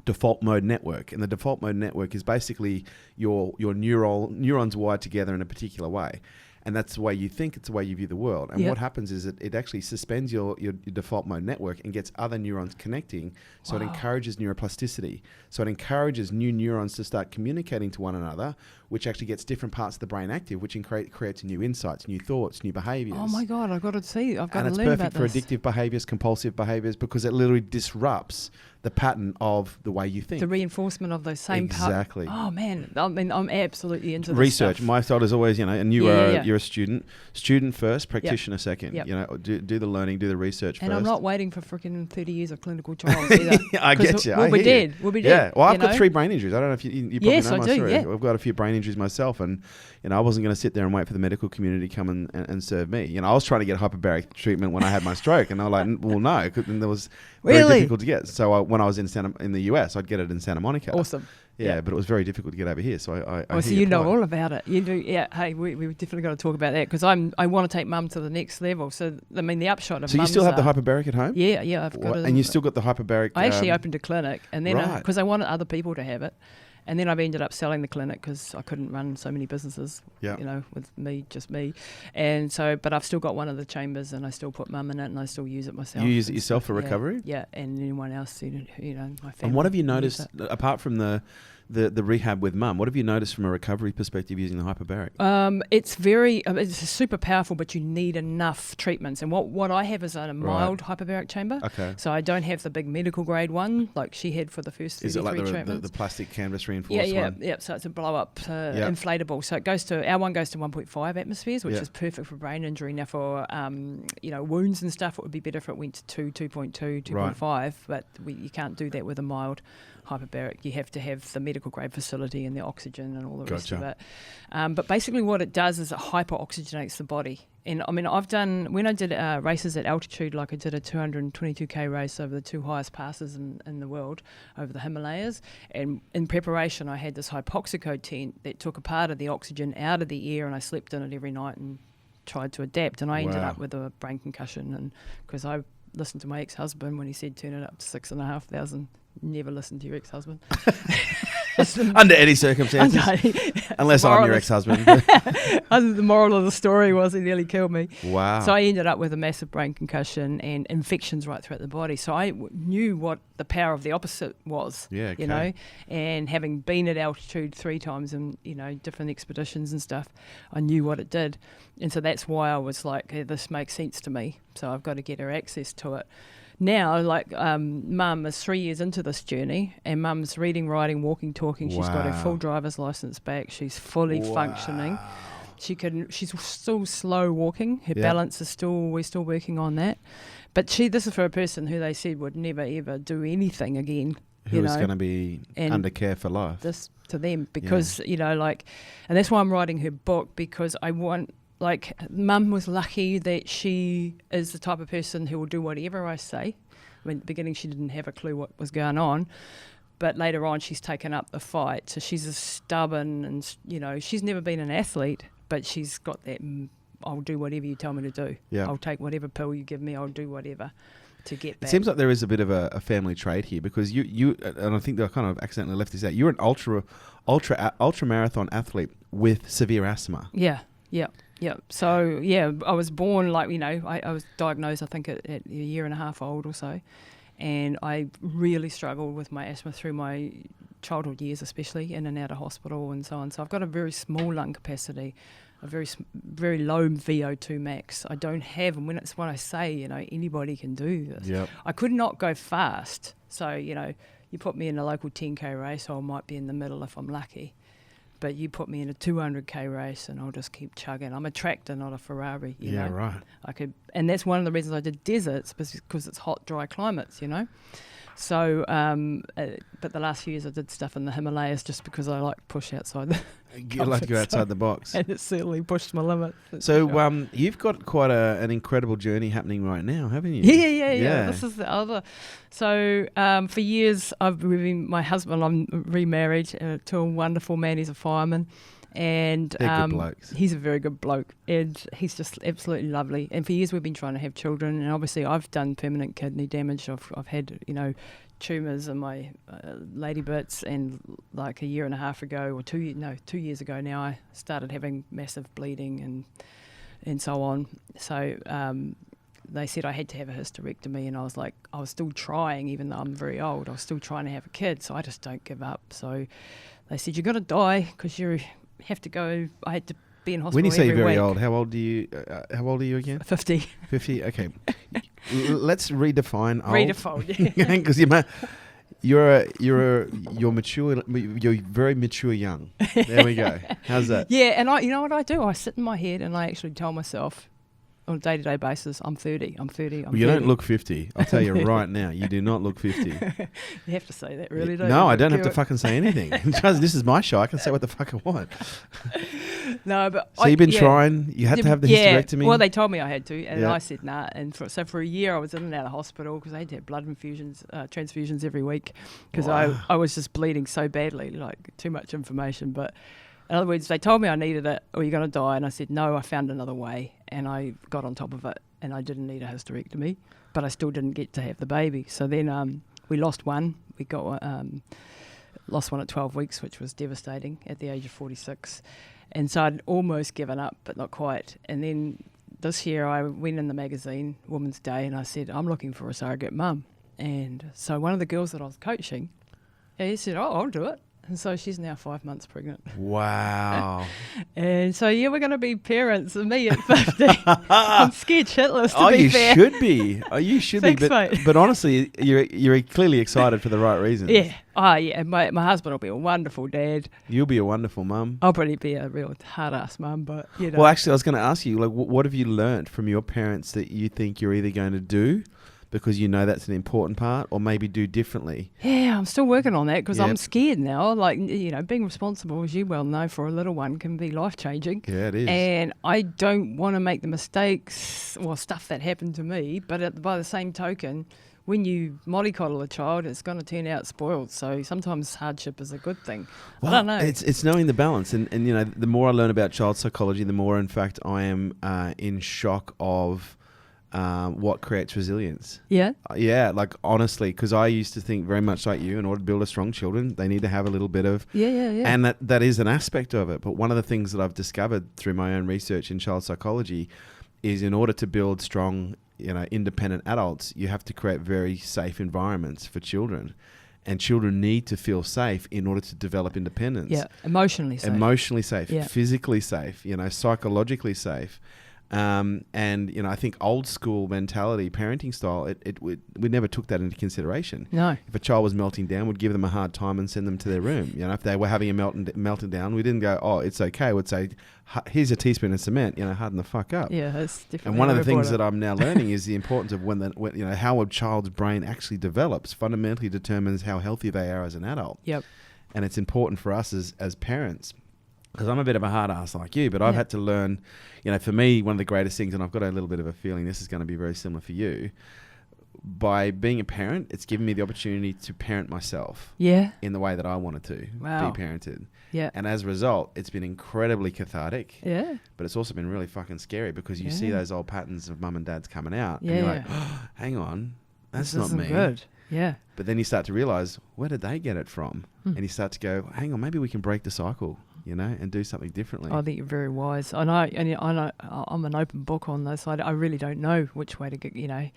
[SPEAKER 1] default mode network. And the default mode network is basically your neurons wired together in a particular way. And that's the way you think, it's the way you view the world. And what happens is it actually suspends your default mode network and gets other neurons connecting. So it encourages neuroplasticity. So it encourages new neurons to start communicating to one another, which actually gets different parts of the brain active, which creates new insights, new thoughts, new behaviors.
[SPEAKER 2] Oh my God, I've got to see. I've got to learn about this.
[SPEAKER 1] And it's perfect for addictive behaviors, compulsive behaviors, because it literally disrupts the pattern of the way you think.
[SPEAKER 2] The reinforcement of those same parts.
[SPEAKER 1] Exactly.
[SPEAKER 2] Oh man, I mean, I'm absolutely into this
[SPEAKER 1] research.
[SPEAKER 2] stuff.
[SPEAKER 1] My thought is always, and you're a student first, practitioner second.
[SPEAKER 2] Yep.
[SPEAKER 1] Do the learning, do the research first.
[SPEAKER 2] And I'm not waiting for freaking 30 years of clinical trials either.
[SPEAKER 1] I get you.
[SPEAKER 2] We'll be dead.
[SPEAKER 1] Yeah. Well, I've got 3 brain injuries. I don't know if you probably know my story.
[SPEAKER 2] Yeah.
[SPEAKER 1] I've got a few brain injuries myself, and I wasn't going to sit there and wait for the medical community to come and serve me. I was trying to get hyperbaric treatment when I had my stroke, and I was like, well, no, and there was very difficult to get. So when I was in the US, I'd get it in Santa Monica.
[SPEAKER 2] Awesome.
[SPEAKER 1] Yeah, but it was very difficult to get over here. So I
[SPEAKER 2] so you know all about it. You do. Yeah. Hey, we definitely got to talk about that because I want to take Mum to the next level. So I mean, the upshot of
[SPEAKER 1] so you still have the hyperbaric at home?
[SPEAKER 2] Yeah. I've got it.
[SPEAKER 1] And you still got the hyperbaric.
[SPEAKER 2] I actually opened a clinic, and then because I wanted other people to have it. And then I've ended up selling the clinic because I couldn't run so many businesses, with just me. And so, but I've still got one of the chambers and I still put Mum in it and I still use it myself.
[SPEAKER 1] You use it yourself for recovery?
[SPEAKER 2] Yeah, and anyone else, my family.
[SPEAKER 1] And what have you noticed, apart from the the rehab with mum. What have you noticed from a recovery perspective using the hyperbaric?
[SPEAKER 2] It's super powerful, but you need enough treatments. And what I have is a mild hyperbaric chamber.
[SPEAKER 1] Okay.
[SPEAKER 2] So I don't have the big medical grade one like she had for the first 33
[SPEAKER 1] Is it like
[SPEAKER 2] treatments.
[SPEAKER 1] the plastic canvas reinforced one?
[SPEAKER 2] Yeah. So it's a blow up inflatable. So our one goes to 1.5 atmospheres, which is perfect for brain injury. Now for wounds and stuff, it would be better if it went to 2.2, 2.5. But you can't do that with a mild hyperbaric. You have to have the medical grade facility and the oxygen and all the rest of it. But basically what it does is it hyper-oxygenates the body. And I mean, when I did races at altitude, like I did a 222k race over the 2 highest passes in the world, over the Himalayas, and in preparation I had this hypoxico tent that took a part of the oxygen out of the air, and I slept in it every night and tried to adapt, and I ended up with a brain concussion, and because I listened to my ex-husband when he said turn it up to 6,500. Never listen to your ex-husband.
[SPEAKER 1] Under any circumstances. Unless I'm your ex-husband.
[SPEAKER 2] The moral of the story was he nearly killed me.
[SPEAKER 1] Wow.
[SPEAKER 2] So I ended up with a massive brain concussion and infections right throughout the body. So I knew what the power of the opposite was. Yeah, okay. You know, and having been at altitude 3 times in, different expeditions and stuff, I knew what it did. And so that's why I was like, hey, this makes sense to me. So I've got to get her access to it. Now, Mum is 3 years into this journey, and Mum's reading, writing, walking, talking. She's got her full driver's license back. She's fully functioning. She's still slow walking. Her balance is we're still working on that. But this is for a person who they said would never ever do anything again.
[SPEAKER 1] Who is going to be under care for life.
[SPEAKER 2] This to them because and that's why I'm writing her book, because I want. Mum was lucky that she is the type of person who will do whatever I say. I mean, at the beginning she didn't have a clue what was going on, but later on she's taken up the fight. So she's a stubborn and, she's never been an athlete, but she's got that, I'll do whatever you tell me to do. Yeah. I'll take whatever pill you give me, I'll do whatever to get back.
[SPEAKER 1] It seems like there is a bit of a family trait here, because you and I think I kind of accidentally left this out, you're an ultra marathon athlete with severe asthma.
[SPEAKER 2] Yeah. So, I was born I was diagnosed, I think, at a year and a half old or so. And I really struggled with my asthma through my childhood years, especially in and out of hospital and so on. So I've got a very small lung capacity, a very, very low VO2 max. I don't have, and when I say, anybody can do this. Yep. I could not go fast. So, you put me in a local 10K race, I might be in the middle if I'm lucky. But you put me in a 200k race and I'll just keep chugging. I'm a tractor, not a Ferrari. You know?
[SPEAKER 1] Right.
[SPEAKER 2] And that's one of the reasons I did deserts, because it's hot, dry climates, So, but the last few years I did stuff in the Himalayas just because I like push outside the
[SPEAKER 1] You like to go outside the box.
[SPEAKER 2] And it certainly pushed my limit.
[SPEAKER 1] So you've got quite an incredible journey happening right now, haven't you?
[SPEAKER 2] Yeah. This is the other. So for years my husband, I'm remarried to a wonderful man. He's a fireman. And
[SPEAKER 1] they're good blokes.
[SPEAKER 2] He's a very good bloke, and he's just absolutely lovely. And for years we've been trying to have children, and obviously I've done permanent kidney damage. I've had tumours in my lady bits, and like a year and a half ago, or 2 years ago now, I started having massive bleeding and so on. So they said I had to have a hysterectomy, and I was still trying, even though I'm very old. I was still trying to have a kid, so I just don't give up. So they said, you've got to die because you have to go. I had to be in hospital.
[SPEAKER 1] When you say very
[SPEAKER 2] week.
[SPEAKER 1] old, how old are you again?
[SPEAKER 2] 50.
[SPEAKER 1] 50. Okay. Let's redefine old.
[SPEAKER 2] Redefine, yeah.
[SPEAKER 1] Because you're mature. You're very mature young. There we go. How's that?
[SPEAKER 2] Yeah, and you know what I do? I sit in my head and I actually tell myself on a day-to-day basis, I'm 30. You
[SPEAKER 1] don't look 50. I'll tell you right now, you do not look 50.
[SPEAKER 2] You have to say that, really, don't you?
[SPEAKER 1] No, I don't have to fucking say anything. This is my show. I can say what the fuck I want.
[SPEAKER 2] No, but
[SPEAKER 1] so you've been trying. You had to have the hysterectomy.
[SPEAKER 2] Well, they told me I had to, and I said nah. And so for a year, I was in and out of hospital because I had to have blood transfusions every week because I was just bleeding so badly, like too much information. But in other words, they told me I needed it or you're going to die. And I said, no, I found another way. And I got on top of it and I didn't need a hysterectomy, but I still didn't get to have the baby. So then we lost one. We got lost one at 12 weeks, which was devastating at the age of 46. And so I'd almost given up, but not quite. And then this year I went in the magazine, Women's Day, and I said, I'm looking for a surrogate mum. And so one of the girls that I was coaching, he said, oh, I'll do it. And so she's now 5 months pregnant.
[SPEAKER 1] Wow.
[SPEAKER 2] And so, yeah, we're going to be parents. And me at 50. I'm scared shitless, to be fair.
[SPEAKER 1] Should be. Oh, you should
[SPEAKER 2] Thanks,
[SPEAKER 1] be.
[SPEAKER 2] mate.
[SPEAKER 1] But honestly, you're clearly excited for the right reasons.
[SPEAKER 2] Yeah. Oh, yeah. My husband will be a wonderful dad.
[SPEAKER 1] You'll be a wonderful mum.
[SPEAKER 2] I'll probably be a real hard-ass mum, but, you know.
[SPEAKER 1] Well, actually, I was going to ask you, like, what have you learnt from your parents that you think you're either going to do because you know that's an important part, or maybe do differently?
[SPEAKER 2] Yeah, I'm still working on that because
[SPEAKER 1] Yep.
[SPEAKER 2] I'm scared now. Like, you know, being responsible, as you well know, for a little one can be life-changing.
[SPEAKER 1] Yeah, it is.
[SPEAKER 2] And I don't want to make the mistakes or stuff that happened to me. But by the same token, when you mollycoddle a child, it's going to turn out spoiled. So sometimes hardship is a good thing.
[SPEAKER 1] Well,
[SPEAKER 2] I don't know.
[SPEAKER 1] It's knowing the balance. And, you know, the more I learn about child psychology, the more, in fact, I am in shock of what creates resilience.
[SPEAKER 2] Yeah.
[SPEAKER 1] Yeah, like honestly, because I used to think very much like you, in order to build a strong children, they need to have a little bit of...
[SPEAKER 2] Yeah.
[SPEAKER 1] And that is an aspect of it. But one of the things that I've discovered through my own research in child psychology is, in order to build strong, you know, independent adults, you have to create very safe environments for children. And children need to feel safe in order to develop independence.
[SPEAKER 2] Yeah, emotionally safe.
[SPEAKER 1] Emotionally safe,
[SPEAKER 2] Yeah.
[SPEAKER 1] physically safe, you know, psychologically safe. And, you know, I think old school mentality, parenting style, we never took that into consideration.
[SPEAKER 2] No.
[SPEAKER 1] If a child was melting down, we'd give them a hard time and send them to their room. You know, if they were having a melting down, we didn't go, oh, it's okay. We'd say, here's a teaspoon of cement, you know, harden the fuck up.
[SPEAKER 2] Yeah, that's different.
[SPEAKER 1] And one of the things that I'm now learning is the importance of when you know, how a child's brain actually develops fundamentally determines how healthy they are as an adult.
[SPEAKER 2] Yep.
[SPEAKER 1] And it's important for us as parents, because I'm a bit of a hard ass like you, but I've had to learn, you know, for me, one of the greatest things, and I've got a little bit of a feeling this is going to be very similar for you, by being a parent, it's given me the opportunity to parent myself in the way that I wanted to be parented.
[SPEAKER 2] Yeah.
[SPEAKER 1] And as a result, it's been incredibly cathartic.
[SPEAKER 2] Yeah.
[SPEAKER 1] But it's also been really fucking scary, because you see those old patterns of mum and dads coming out.
[SPEAKER 2] Yeah.
[SPEAKER 1] And you're like, oh, hang on, that's
[SPEAKER 2] This
[SPEAKER 1] not
[SPEAKER 2] isn't
[SPEAKER 1] me.
[SPEAKER 2] good. Yeah.
[SPEAKER 1] But then you start to realize, where did they get it from? And you start to go, hang on, maybe we can break the cycle, you know, and do something differently.
[SPEAKER 2] I think you're very wise. I know I'm an open book on this. I really don't know which way to get, you know.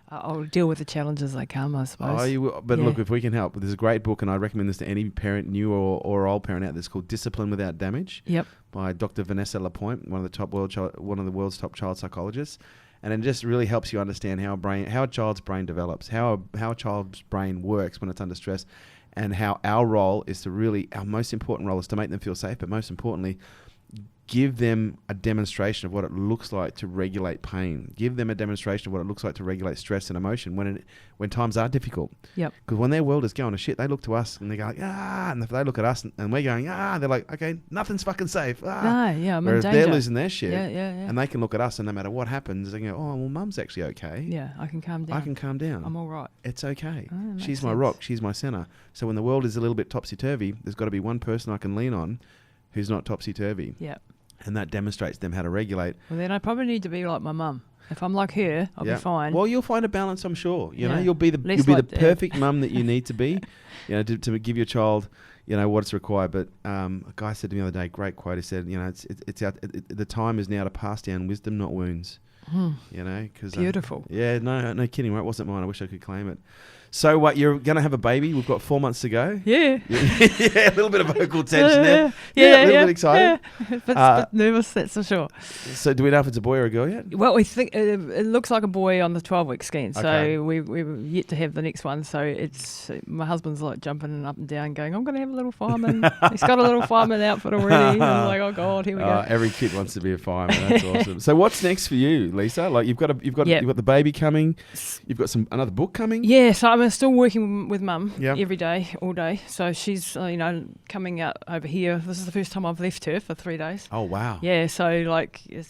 [SPEAKER 2] I'll deal with the challenges they come, I suppose.
[SPEAKER 1] Oh, you will. But look, if we can help, there's a great book, and I recommend this to any parent, new or old parent out there. It's called Discipline Without Damage.
[SPEAKER 2] Yep. By
[SPEAKER 1] Dr. Vanessa Lapointe, one of the world's top child psychologists. And it just really helps you understand how a child's brain develops, how a child's brain works when it's under stress, and how our most important role is to make them feel safe, but most importantly, give them a demonstration of what it looks like to regulate pain. Give them a demonstration of what it looks like to regulate stress and emotion when times are difficult.
[SPEAKER 2] Yep.
[SPEAKER 1] Because when their world is going to shit, they look to us and they go like, and if they look at us and we're going, they're like, okay, nothing's fucking safe.
[SPEAKER 2] No, yeah, I'm
[SPEAKER 1] Whereas
[SPEAKER 2] in danger.
[SPEAKER 1] they're losing their shit.
[SPEAKER 2] Yeah.
[SPEAKER 1] And they can look at us, and no matter what happens, they can go, oh, well, mum's actually okay.
[SPEAKER 2] Yeah, I can calm down.
[SPEAKER 1] I can calm down.
[SPEAKER 2] I'm all right.
[SPEAKER 1] It's okay.
[SPEAKER 2] Oh, that
[SPEAKER 1] She's
[SPEAKER 2] makes
[SPEAKER 1] my
[SPEAKER 2] sense.
[SPEAKER 1] rock. She's my center. So when the world is a little bit topsy-turvy, there's got to be one person I can lean on who's not topsy-turvy.
[SPEAKER 2] Yeah.
[SPEAKER 1] And that demonstrates them how to regulate.
[SPEAKER 2] Well, then I probably need to be like my mum. If I'm like her, I'll be fine.
[SPEAKER 1] Well, you'll find a balance, I'm sure. You know,
[SPEAKER 2] Yeah.
[SPEAKER 1] you'll be
[SPEAKER 2] Less
[SPEAKER 1] the
[SPEAKER 2] like Dad.
[SPEAKER 1] perfect mum that you need to be, you know, to give your child, you know, what's required. But a guy said to me the other day, great quote. He said, you know, the time is now to pass down wisdom, not wounds. You know, because
[SPEAKER 2] Beautiful.
[SPEAKER 1] No kidding. Right? It wasn't mine. I wish I could claim it. So what? You're going to have a baby. We've got 4 months to go.
[SPEAKER 2] Yeah.
[SPEAKER 1] Yeah, a little bit of vocal tension there.
[SPEAKER 2] Yeah,
[SPEAKER 1] a little bit excited.
[SPEAKER 2] Yeah. But nervous, that's for sure.
[SPEAKER 1] So do we know if it's a boy or a girl yet?
[SPEAKER 2] Well, we think it looks like a boy on the 12-week scan. So
[SPEAKER 1] Okay.
[SPEAKER 2] we're yet to have the next one. So it's my husband's like jumping up and down, going, "I'm going to have a little fireman." He's got a little fireman outfit already. And I'm like, "Oh God, here we go."
[SPEAKER 1] Every kid wants to be a fireman. That's awesome. So what's next for you, Lisa? Like you've got the baby coming. You've got another book coming.
[SPEAKER 2] Yeah, so I'm still working with mum
[SPEAKER 1] Yep.
[SPEAKER 2] every day, all day. So she's, coming out over here. This is the first time I've left her for 3 days.
[SPEAKER 1] Oh wow.
[SPEAKER 2] Yeah, so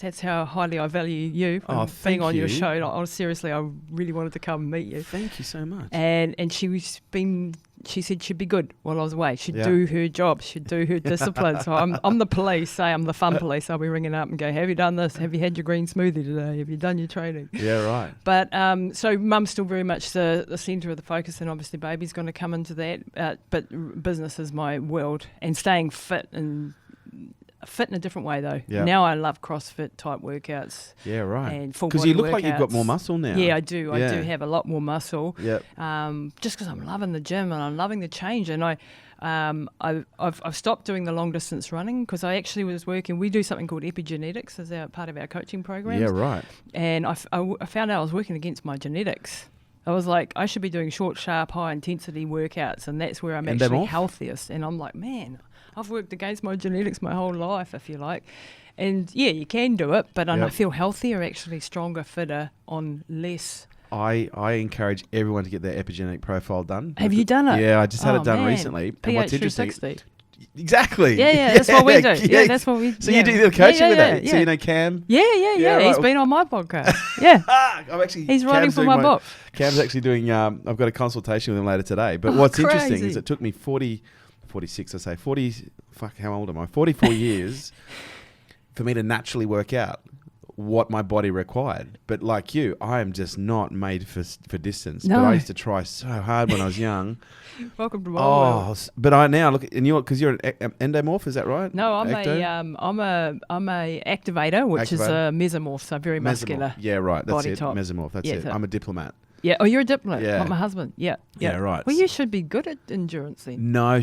[SPEAKER 2] that's how highly I value you
[SPEAKER 1] Oh,
[SPEAKER 2] and
[SPEAKER 1] thank
[SPEAKER 2] being on your
[SPEAKER 1] you.
[SPEAKER 2] show. Like, seriously, I really wanted to come and meet you.
[SPEAKER 1] Thank you so much.
[SPEAKER 2] And she said she'd be good while I was away. She'd
[SPEAKER 1] Yeah.
[SPEAKER 2] do her job. She'd do her discipline. So I'm the police. Say I'm the fun police. I'll be ringing up and go, "Have you done this? Have you had your green smoothie today? Have you done your training?"
[SPEAKER 1] Yeah, right.
[SPEAKER 2] But so mum's still very much the centre of the focus, and obviously baby's going to come into that. But business is my world, and staying fit in a different way though.
[SPEAKER 1] Yeah.
[SPEAKER 2] Now I love CrossFit type workouts.
[SPEAKER 1] Yeah, right.
[SPEAKER 2] And full
[SPEAKER 1] Because
[SPEAKER 2] body
[SPEAKER 1] you look like you've got
[SPEAKER 2] workouts.
[SPEAKER 1] more muscle now.
[SPEAKER 2] Yeah, I do.
[SPEAKER 1] Yeah.
[SPEAKER 2] I do have a lot more muscle.
[SPEAKER 1] Yep.
[SPEAKER 2] Just because I'm loving the gym and I'm loving the change, and I've stopped doing the long distance running because I actually was working. We do something called epigenetics as part of our coaching programs.
[SPEAKER 1] Yeah, right.
[SPEAKER 2] And I found out I was working against my genetics. I was like, I should be doing short, sharp, high intensity workouts, and that's where I'm actually healthiest. And I'm like, man, I've worked against my genetics my whole life, if you like. And yeah, you can do it, but I feel healthier, actually stronger, fitter on less.
[SPEAKER 1] I encourage everyone to get their epigenetic profile done.
[SPEAKER 2] Have you done it?
[SPEAKER 1] Yeah, I just had it done recently.
[SPEAKER 2] And what's interesting?
[SPEAKER 1] Exactly.
[SPEAKER 2] Yeah, that's what we do. Yeah, that's what we.
[SPEAKER 1] So you do the coaching with that. So you know Cam.
[SPEAKER 2] Yeah. Right. He's been on my podcast. Yeah. He's writing for my book.
[SPEAKER 1] Cam's actually doing. I've got a consultation with him later today. But what's interesting is it took me 46. I say 40. Fuck, how old am I? 44 years for me to naturally work out what my body required. But like you, I am just not made for distance. No. But I used to try so hard when I was young.
[SPEAKER 2] Welcome to my world.
[SPEAKER 1] But I now look, and because you're an endomorph, is that right?
[SPEAKER 2] No, I'm a activator, which is a mesomorph, so very muscular.
[SPEAKER 1] Yeah, right. That's
[SPEAKER 2] body
[SPEAKER 1] it.
[SPEAKER 2] Top.
[SPEAKER 1] Mesomorph. That's it. I'm a diplomat.
[SPEAKER 2] Yeah. Oh, you're a diplomat. Yeah. Like my husband. Yeah.
[SPEAKER 1] Yeah, right.
[SPEAKER 2] Well, you should be good at endurance then.
[SPEAKER 1] No.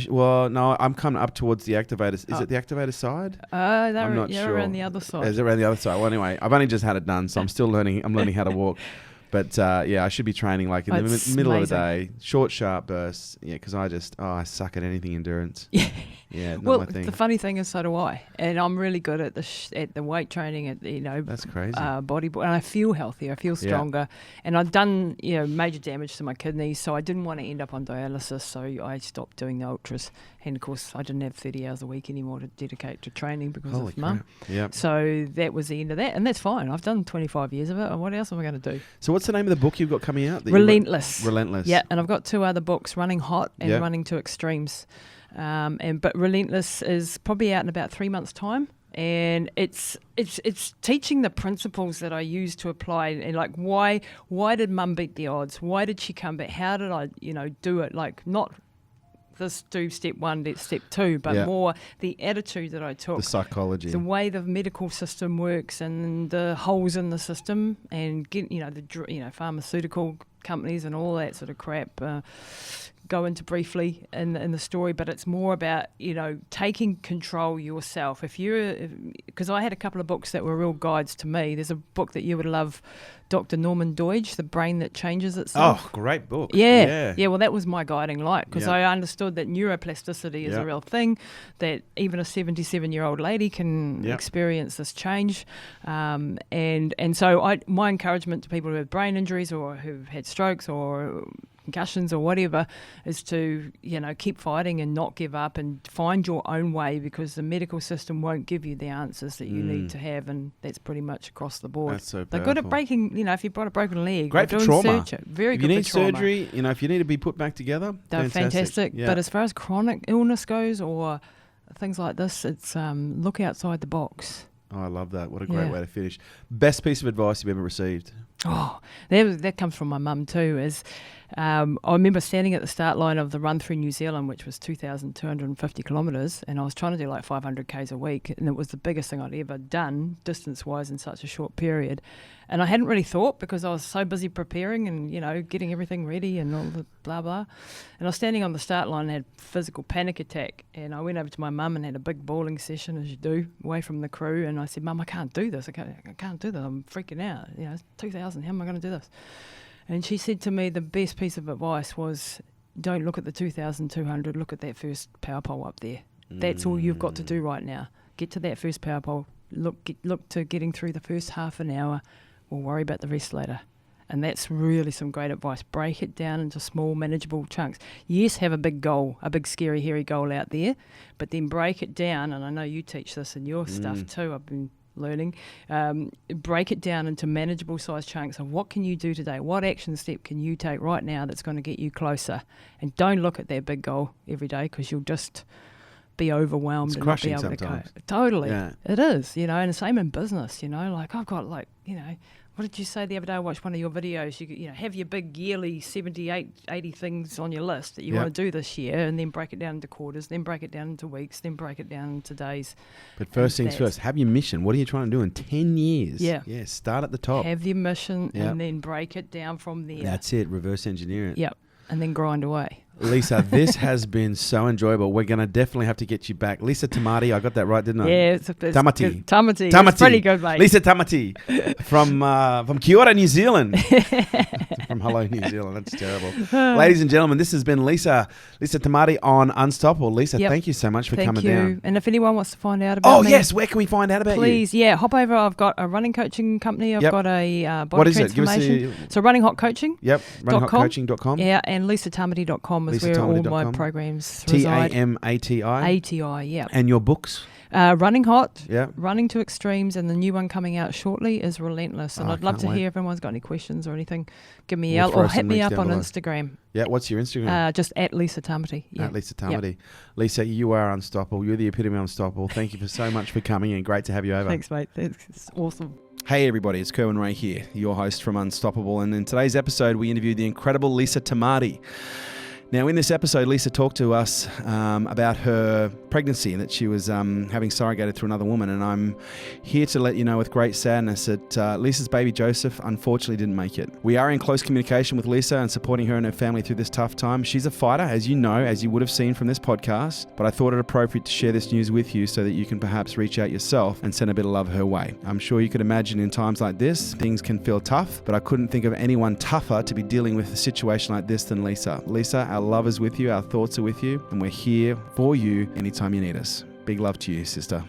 [SPEAKER 1] I'm coming up towards the activators. Is it the activator side?
[SPEAKER 2] I'm not sure. Around the other side.
[SPEAKER 1] Is it around the other side? Well, anyway, I've only just had it done, so I'm still learning. I'm learning how to walk. But I should be training like in the middle of the day, short, sharp bursts. Yeah, because I suck at anything endurance. Yeah, not my thing.
[SPEAKER 2] The funny thing is, so do I, and I'm really good at the weight training. That's
[SPEAKER 1] crazy.
[SPEAKER 2] Body, and I feel healthier. I feel stronger, and I've done major damage to my kidneys, so I didn't want to end up on dialysis. So I stopped doing the ultras, and of course I didn't have 30 hours a week anymore to dedicate to training because of mum.
[SPEAKER 1] Yeah.
[SPEAKER 2] So that was the end of that, and that's fine. I've done 25 years of it. And what else am I going to do?
[SPEAKER 1] So what's the name of the book you've got coming out?
[SPEAKER 2] Relentless.
[SPEAKER 1] Relentless.
[SPEAKER 2] Yeah, and I've got 2 other books, Running Hot and Running to Extremes. But Relentless is probably out in about 3 months' time, and it's teaching the principles that I use to apply, and like why did mum beat the odds? Why did she come back? How did I do it? Like not this do step 1, step 2, but more the attitude that I took,
[SPEAKER 1] the psychology,
[SPEAKER 2] the way the medical system works, and the holes in the system, and the pharmaceutical companies and all that sort of crap. Go into briefly in the story, but it's more about taking control yourself. Because I had a couple of books that were real guides to me. There's a book that you would love, Dr. Norman Doidge, The Brain That Changes Itself.
[SPEAKER 1] Oh, great book.
[SPEAKER 2] Yeah. Well, that was my guiding light because I understood that neuroplasticity is a real thing, that even a 77-year-old lady can experience this change, and so my encouragement to people who have brain injuries or who've had strokes or concussions or whatever is to keep fighting and not give up and find your own way, because the medical system won't give you the answers that you need to have, and that's pretty much across the board.
[SPEAKER 1] That's so powerful.
[SPEAKER 2] They're good at breaking, if you've got a broken leg,
[SPEAKER 1] great for trauma.
[SPEAKER 2] Very
[SPEAKER 1] if
[SPEAKER 2] good
[SPEAKER 1] you need
[SPEAKER 2] for trauma.
[SPEAKER 1] surgery, if you need to be put back together,
[SPEAKER 2] they're fantastic.
[SPEAKER 1] Yeah.
[SPEAKER 2] But as far as chronic illness goes or things like this, it's look outside the box.
[SPEAKER 1] Oh, I love that. What a great way to finish. Best piece of advice you've ever received?
[SPEAKER 2] Oh, that comes from my mum too. I remember standing at the start line of the run through New Zealand, which was 2,250 kilometres, and I was trying to do like 500 Ks a week, and it was the biggest thing I'd ever done distance-wise in such a short period. And I hadn't really thought because I was so busy preparing and, getting everything ready and all the blah, blah. And I was standing on the start line and had a physical panic attack, and I went over to my mum and had a big bawling session, as you do, away from the crew, and I said, Mum, I can't do this. I can't do this. I'm freaking out. It's 2,000. How am I going to do this? And she said to me the best piece of advice was, don't look at the 2,200, look at that first power pole up there. That's all you've got to do right now. Get to that first power pole, look to getting through the first half an hour. We'll worry about the rest later. And that's really some great advice. Break it down into small, manageable chunks. Yes, have a big goal, a big, scary, hairy goal out there, but then break it down, and I know you teach this in your stuff too, I've been learning, break it down into manageable size chunks of what can you do today, what action step can you take right now that's going to get you closer, and don't look at that big goal every day because you'll just be overwhelmed and not be able
[SPEAKER 1] sometimes.
[SPEAKER 2] to cope. Totally, it is, and the same in business, like I've got what did you say the other day? I watched one of your videos. You have your big yearly 78, 80 things on your list that you want to do this year, and then break it down into quarters, then break it down into weeks, then break it down into days.
[SPEAKER 1] But first things first, have your mission. What are you trying to do in 10 years? Yeah, start at the top.
[SPEAKER 2] Have your mission and then break it down from there.
[SPEAKER 1] That's it, reverse engineer it.
[SPEAKER 2] Yep, and then grind away.
[SPEAKER 1] Lisa, this has been so enjoyable. We're going to definitely have to get you back. Lisa Tamati, I got that right, didn't I?
[SPEAKER 2] Yeah, it's
[SPEAKER 1] Tamati.
[SPEAKER 2] Tamati.
[SPEAKER 1] Tamati.
[SPEAKER 2] It's pretty good, mate.
[SPEAKER 1] Lisa Tamati from Kia ora, New Zealand. From Hello, New Zealand. That's terrible. Ladies and gentlemen, this has been Lisa Tamati on Unstoppable. Lisa, thank you so much for coming down.
[SPEAKER 2] And if anyone wants to find out about me,
[SPEAKER 1] yes, where can we find out about you?
[SPEAKER 2] Please, hop over. I've got a running coaching company. I've got a body
[SPEAKER 1] what is
[SPEAKER 2] transformation.
[SPEAKER 1] It? Give us
[SPEAKER 2] So Running Hot Coaching.
[SPEAKER 1] Yep, runninghotcoaching.com.
[SPEAKER 2] Yeah, and lisatamati.com is where all my programs reside.
[SPEAKER 1] Tamati.
[SPEAKER 2] ATI, yeah.
[SPEAKER 1] And your books?
[SPEAKER 2] Running Hot,
[SPEAKER 1] yeah.
[SPEAKER 2] Running to Extremes, and the new one coming out shortly is Relentless. And I'd love to hear if anyone's got any questions or anything. Give me a yell or hit me up on Instagram.
[SPEAKER 1] Yeah, what's your Instagram?
[SPEAKER 2] Just at Lisa Tamati. Yeah.
[SPEAKER 1] At Lisa Tamati. Yep. Lisa, you are unstoppable. You're the epitome of unstoppable. Thank you for so much for coming and great to have you over.
[SPEAKER 2] Thanks, mate. It's awesome.
[SPEAKER 1] Hey everybody, it's Kerwin Ray here, your host from Unstoppable, and in today's episode we interviewed the incredible Lisa Tamati. Now in this episode, Lisa talked to us about her pregnancy and that she was having surrogated through another woman, and I'm here to let you know with great sadness that Lisa's baby Joseph unfortunately didn't make it. We are in close communication with Lisa and supporting her and her family through this tough time. She's a fighter, as you know, as you would have seen from this podcast, but I thought it appropriate to share this news with you so that you can perhaps reach out yourself and send a bit of love her way. I'm sure you could imagine in times like this, things can feel tough, but I couldn't think of anyone tougher to be dealing with a situation like this than Lisa. Lisa, our love is with you, our thoughts are with you, and we're here for you anytime you need us. Big love to you, sister.